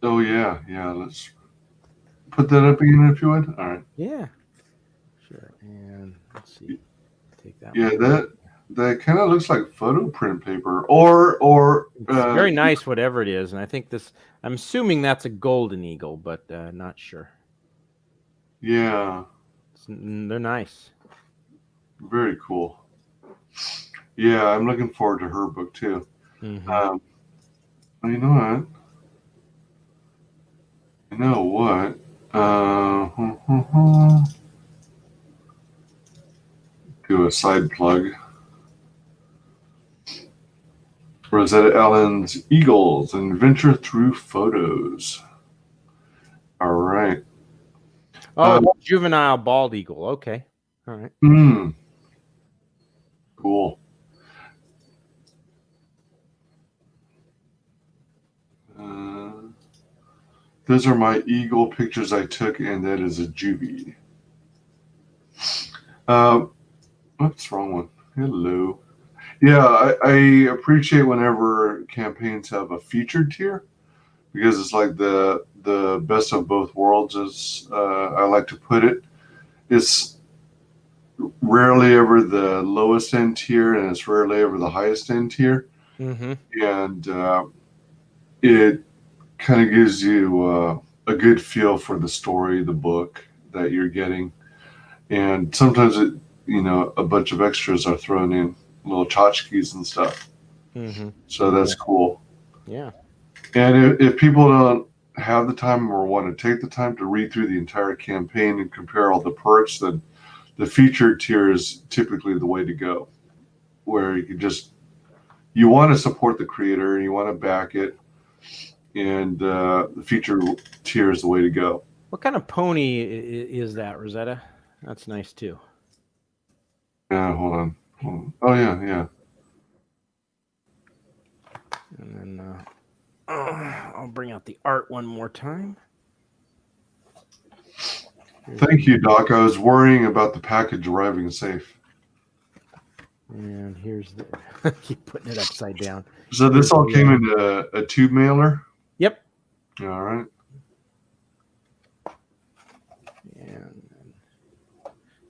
Oh yeah. Let's put that up again if you would. All right.
Yeah. Sure. And let's see. Take that.
Yeah, that kind of looks like photo print paper, or
it's very nice, whatever it is. And I think this. I'm assuming that's a golden eagle, but not sure.
Yeah.
They're nice.
Very cool. Yeah, I'm looking forward to her book too.
Mm-hmm.
You know what? Do a side plug. Rosetta Allen's Eagles, an adventure through photos. All right.
Oh, juvenile bald eagle. Okay. All right.
Cool. Those are my eagle pictures I took, and that is a juvie. What's wrong one? Hello. Yeah, I appreciate whenever campaigns have a featured tier, because it's like the best of both worlds, as I like to put it. It's rarely ever the lowest end tier, and it's rarely ever the highest end tier.
Mm-hmm.
And it kind of gives you a good feel for the story, the book that you're getting. And sometimes a bunch of extras are thrown in, little tchotchkes and stuff.
Mm-hmm.
So that's cool.
Yeah.
And if people don't have the time or want to take the time to read through the entire campaign and compare all the perks, then the featured tier is typically the way to go, where you want to support the creator and you want to back it, and the featured tier is the way to go.
What kind of pony is that, Rosetta? That's nice too.
Yeah, hold on. Oh yeah.
And then I'll bring out the art one more time.
Thank you, Doc. I was worrying about the package arriving safe.
And here's the keep putting it upside down.
So this all came in a tube mailer?
Yep.
All right.
And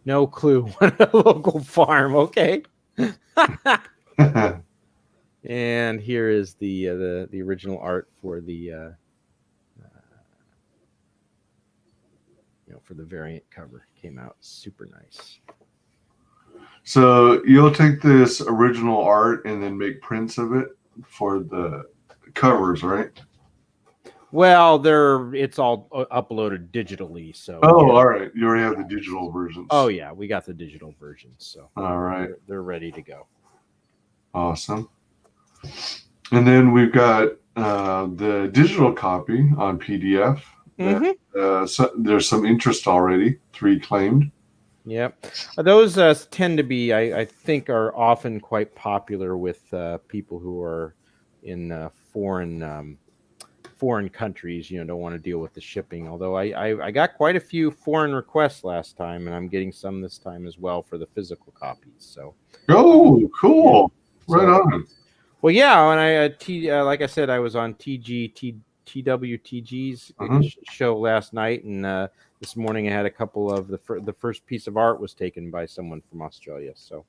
no clue what a local farm. Okay. And here is the original art for the for the variant cover. Came out super nice.
So you'll take this original art and then make prints of it for the covers, right?
Well, it's all uploaded digitally. So
all right. You already have the digital versions.
Oh yeah, we got the digital versions. So
all right,
they're ready to go.
Awesome. And then we've got the digital copy on PDF.
Mm-hmm.
So there's some interest already. 3 claimed.
Yep. Those tend to be, I think, are often quite popular with people who are in foreign countries. Don't want to deal with the shipping. Although I got quite a few foreign requests last time, and I'm getting some this time as well for the physical copies. So.
Oh, cool!
Yeah.
Right on.
Well, yeah. When like I said, I was on TWTG's show last night, and this morning I had a couple of the first piece of art was taken by someone from Australia. So,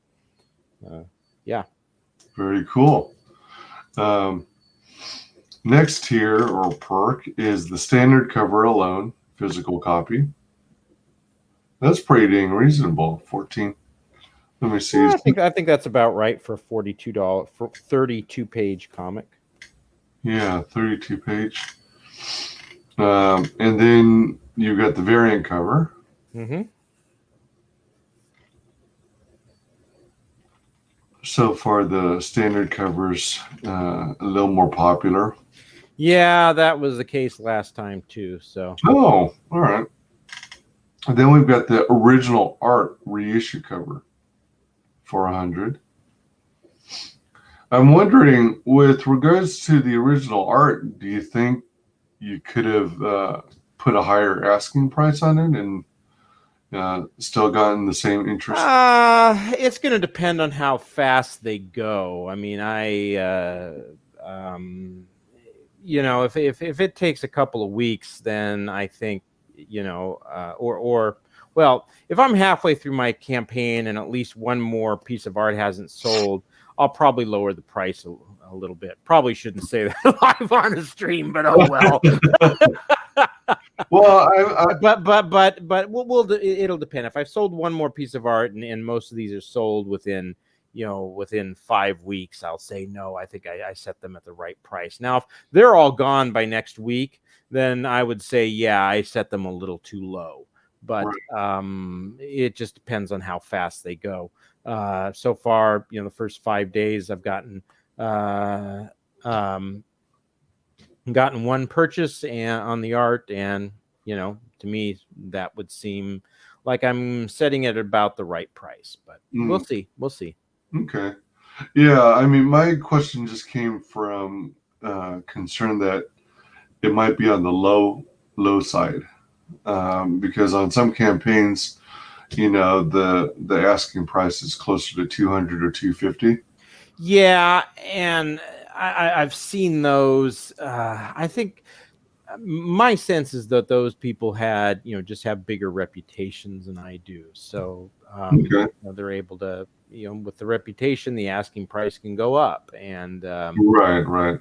yeah.
Very cool. Next tier or perk is the standard cover alone, physical copy. That's pretty dang reasonable. 14. Let me see.
Yeah, I think that's about right for $42 for 32-page comic.
Yeah, 32-page. And then you got the variant cover.
Mm-hmm.
so far the standard covers a little more popular.
Yeah, that was the case last time too. So.
Oh, all right. And then we've got the original art reissue cover for 100. I'm wondering, with regards to the original art, do you think you could have put a higher asking price on it and still gotten the same interest?
It's going to depend on how fast they go. I mean, if it takes a couple of weeks, then I think, well, if I'm halfway through my campaign and at least one more piece of art hasn't sold, I'll probably lower the price a little bit. Probably shouldn't say that live on the stream, but oh well.
Well,
It'll depend. If I've sold one more piece of art and most of these are sold within 5 weeks, I'll say no. I think I set them at the right price. Now, if they're all gone by next week, then I would say yeah, I set them a little too low. But it just depends on how fast they go. So far, the first 5 days, I've gotten one purchase on the art, and to me that would seem like I'm setting it at about the right price, but we'll see.
Okay. Yeah, I mean, my question just came from concern that it might be on the low side, because on some campaigns, the asking price is closer to 200 or 250.
Yeah, and I've seen those. I think my sense is that those people just have bigger reputations than I do. So
Okay.
they're able to, with the reputation, the asking price can go up. And
Right.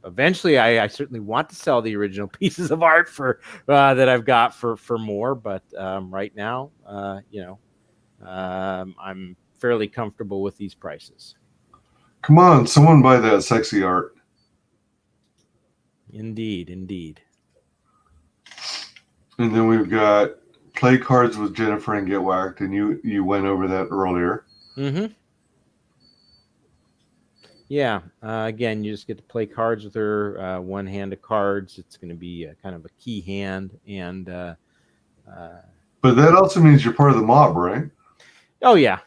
eventually I certainly want to sell the original pieces of art for that I've got for more. But right now, I'm fairly comfortable with these prices.
Come on, someone buy that sexy art.
Indeed.
And then we've got play cards with Jennifer and get whacked, and you went over that earlier.
Mm-hmm. Yeah. Again, you just get to play cards with her. One hand of cards. It's going to be kind of a key hand, and
But that also means you're part of the mob, right?
oh yeah.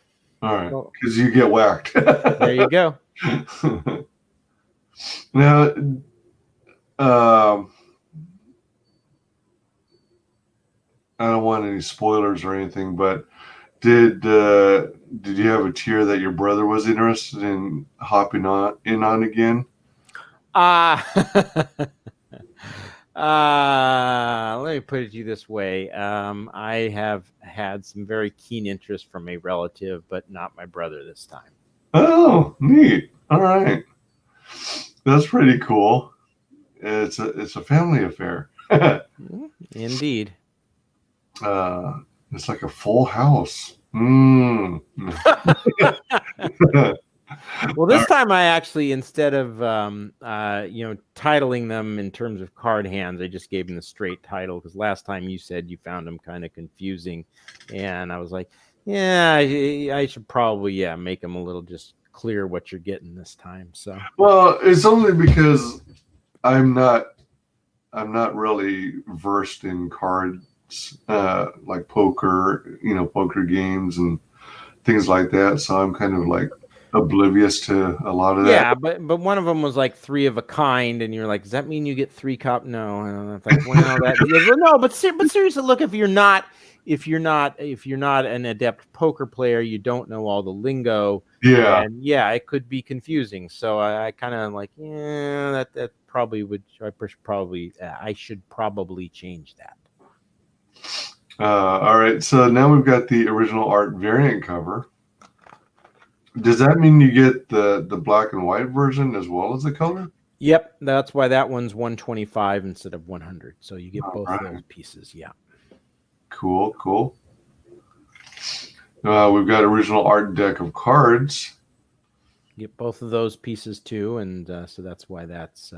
All right, because you get whacked.
There you go.
Now, I don't want any spoilers or anything, but did you have a tier that your brother was interested in hopping on again?
Let me put it to you this way. I have had some very keen interest from a relative, but not my brother this time.
Oh, neat. All right. That's pretty cool. It's a family affair.
Indeed.
It's like a full house.
Well, this time I actually, instead of titling them in terms of card hands, I just gave them the straight title, because last time you said you found them kind of confusing, and I was like, yeah, I should probably make them a little just clear what you're getting this time. So,
well, it's only because I'm not really versed in cards, like poker, poker games and things like that. So I'm kind of like oblivious to a lot of that.
Yeah, but one of them was like 3 of a kind, and you're like, does that mean you get 3 cop? No, I was like, well, no, but seriously, look, if you're not an adept poker player, you don't know all the lingo.
Yeah.
And yeah, it could be confusing. So I kind of like, yeah, that probably would. I should probably change that.
All right. So now we've got the original art variant cover. Does that mean you get the black and white version as well as the color?
Yep, that's why that one's 125 instead of 100. So you get both of those pieces. Yeah.
Cool. We've got original art deck of cards.
Get both of those pieces too, and so that's why that's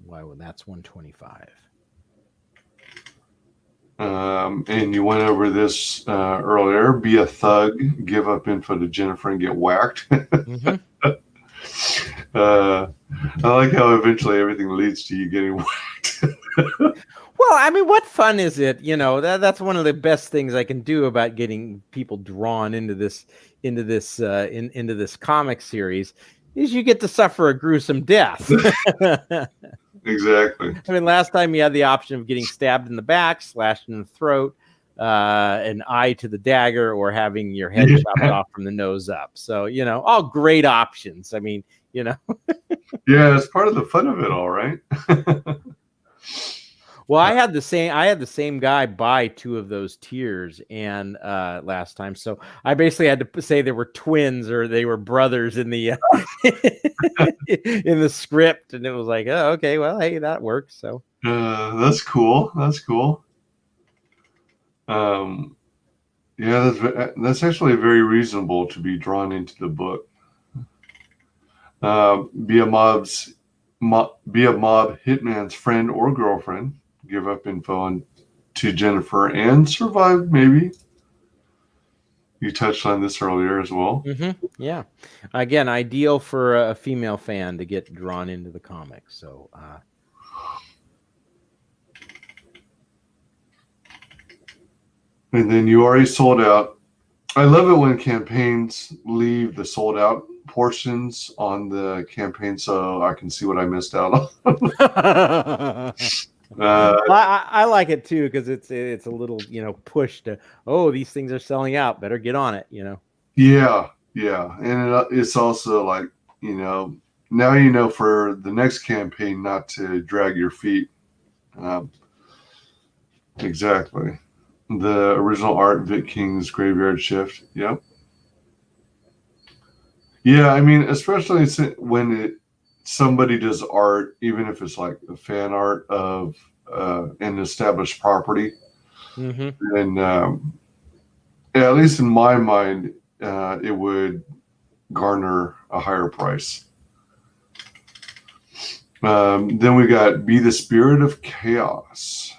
125. and you went over this earlier. Be a thug, give up info to Jennifer, and get whacked.
Mm-hmm.
I like how eventually everything leads to you getting whacked.
Well, I mean, what fun is it? You know, that's one of the best things I can do about getting people drawn into this comic series is you get to suffer a gruesome death.
Exactly.
I mean, last time you had the option of getting stabbed in the back, slashed in the throat, an eye to the dagger, or having your head chopped off from the nose up. So, you know, all great options. I mean, you know.
Yeah, it's part of the fun of it all, right?
Well, I had the same guy buy 2 of those tiers and last time. So I basically had to say they were twins or they were brothers in the in the script, and it was like, oh, okay, well, hey, that works. So
that's cool. That's cool. Yeah, that's actually very reasonable to be drawn into the book. Be a mob hitman's friend or girlfriend. Give up info to Jennifer and survive, maybe. You touched on this earlier as well.
mm-hmm. Yeah, again, ideal for a female fan to get drawn into the comics. So
and then you already sold out. I love it when campaigns leave the sold out portions on the campaign so I can see what I missed out on.
I like it too because it's a little, you know, push to, oh, these things are selling out, better get on it, you know.
Yeah, and it's also like, you know, now you know for the next campaign not to drag your feet. Exactly. The original art, Vic King's Graveyard Shift. Yep. Yeah, I mean, especially when somebody does art, even if it's like a fan art of an established property,
Mm-hmm.
and yeah, at least in my mind, it would garner a higher price. Then we got Be the Spirit of Chaos.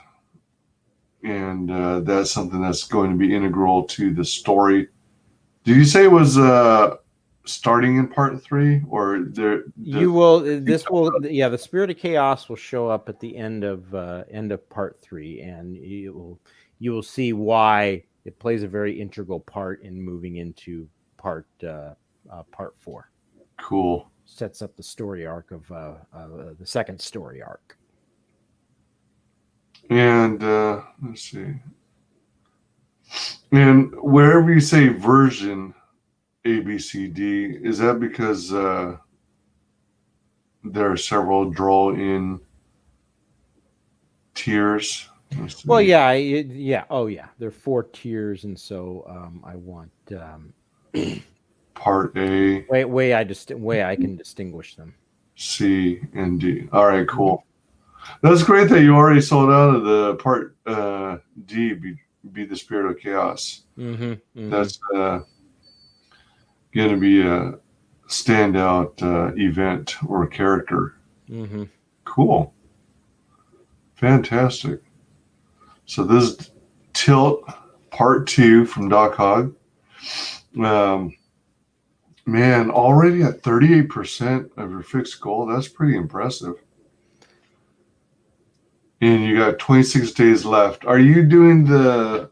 And that's something that's going to be integral to the story. Did you say it was starting in part 3, or the
Spirit of Chaos will show up at the end of part 3, and you will see why it plays a very integral part in moving into part 4.
Cool.
Sets up the story arc of the second story arc.
And let's see. And wherever you say version A, B, C, D, is that because there are several draw-in tiers?
Well, yeah. Oh, yeah. There are 4 tiers, and so I want
part A.
way I can distinguish them.
C and D. All right, cool. Mm-hmm. That's great that you already sold out of the part D. Be the Spirit of Chaos.
Mm-hmm, mm-hmm.
That's going to be a standout event or character.
Mm-hmm.
Cool. Fantastic. So this is Tilt Part 2 from Doc Hog. Man, already at 38% of your fixed goal. That's pretty impressive. And you got 26 days left. Are you doing the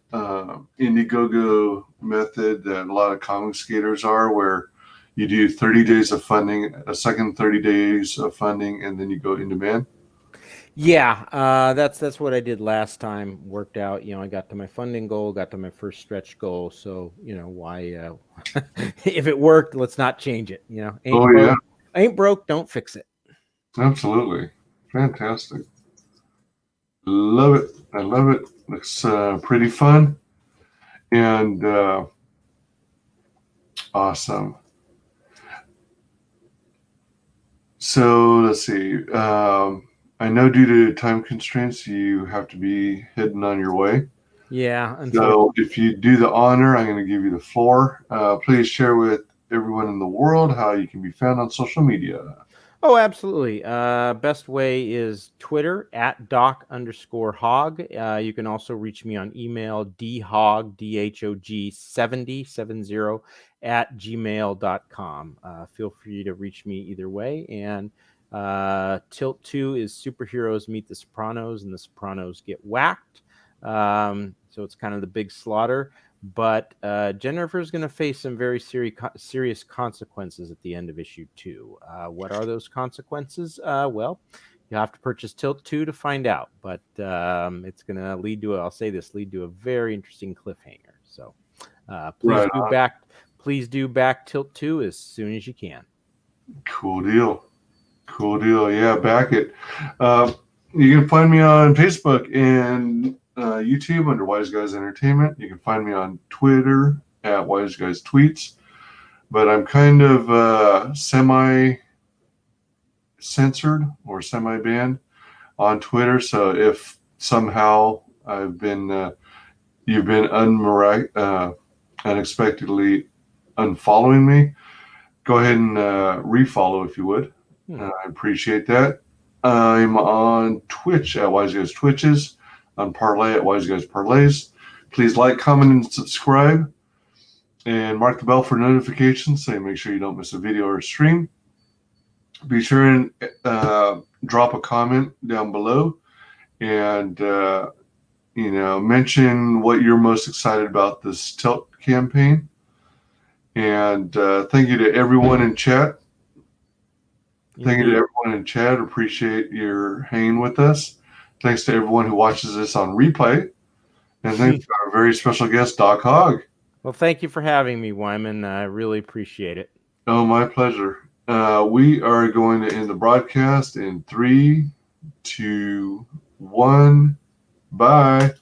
Indiegogo method that a lot of comic skaters are, where you do 30 days of funding, a second 30 days of funding, and then you go in demand?
Yeah, that's what I did last time. Worked out. You know, I got to my funding goal, got to my first stretch goal. So, you know, why? If it worked, let's not change it. You know, ain't broke, don't fix it.
Absolutely, fantastic. Love it. I love it. Looks pretty fun and awesome. So let's see. I know due to time constraints, you have to be heading on your way.
Yeah.
So if you do the honor, I'm going to give you the floor. Please share with everyone in the world how you can be found on social media.
Oh, absolutely. Best way is Twitter at Doc_Hog. You can also reach me on email, dhog, DHOG 7070 at gmail.com. Feel free to reach me either way. And Tilt 2 is Superheroes Meet the Sopranos, and the Sopranos get whacked. So it's kind of the big slaughter. But Jennifer's going to face some very serious consequences at the end of issue 2. What are those consequences? Well, you have to purchase Tilt 2 to find out. But it's going to lead to, I'll say this, lead to a very interesting cliffhanger. So please do back Tilt 2 as soon as you can.
Cool deal. Cool deal. Yeah, back it. You can find me on Facebook and YouTube under WyzGyz Entertainment. You can find me on Twitter at WyzGyz Tweets. But I'm kind of semi-censored or semi-banned on Twitter. So if somehow you've been unexpectedly unfollowing me, go ahead and refollow if you would. I appreciate that. I'm on Twitch at WyzGyz Twitches, on Parlay at WyzGyz Parlays. Please like, comment, and subscribe, and mark the bell for notifications so you make sure you don't miss a video or a stream. Be sure and drop a comment down below, and mention what you're most excited about this Tilt campaign. And thank you to everyone in chat. Thank you to everyone in chat. Appreciate your hanging with us. Thanks to everyone who watches this on replay. And thanks to our very special guest, Doc Hog.
Well, thank you for having me, Wyman. I really appreciate it.
Oh, my pleasure. We are going to end the broadcast in 3, 2, 1. Bye.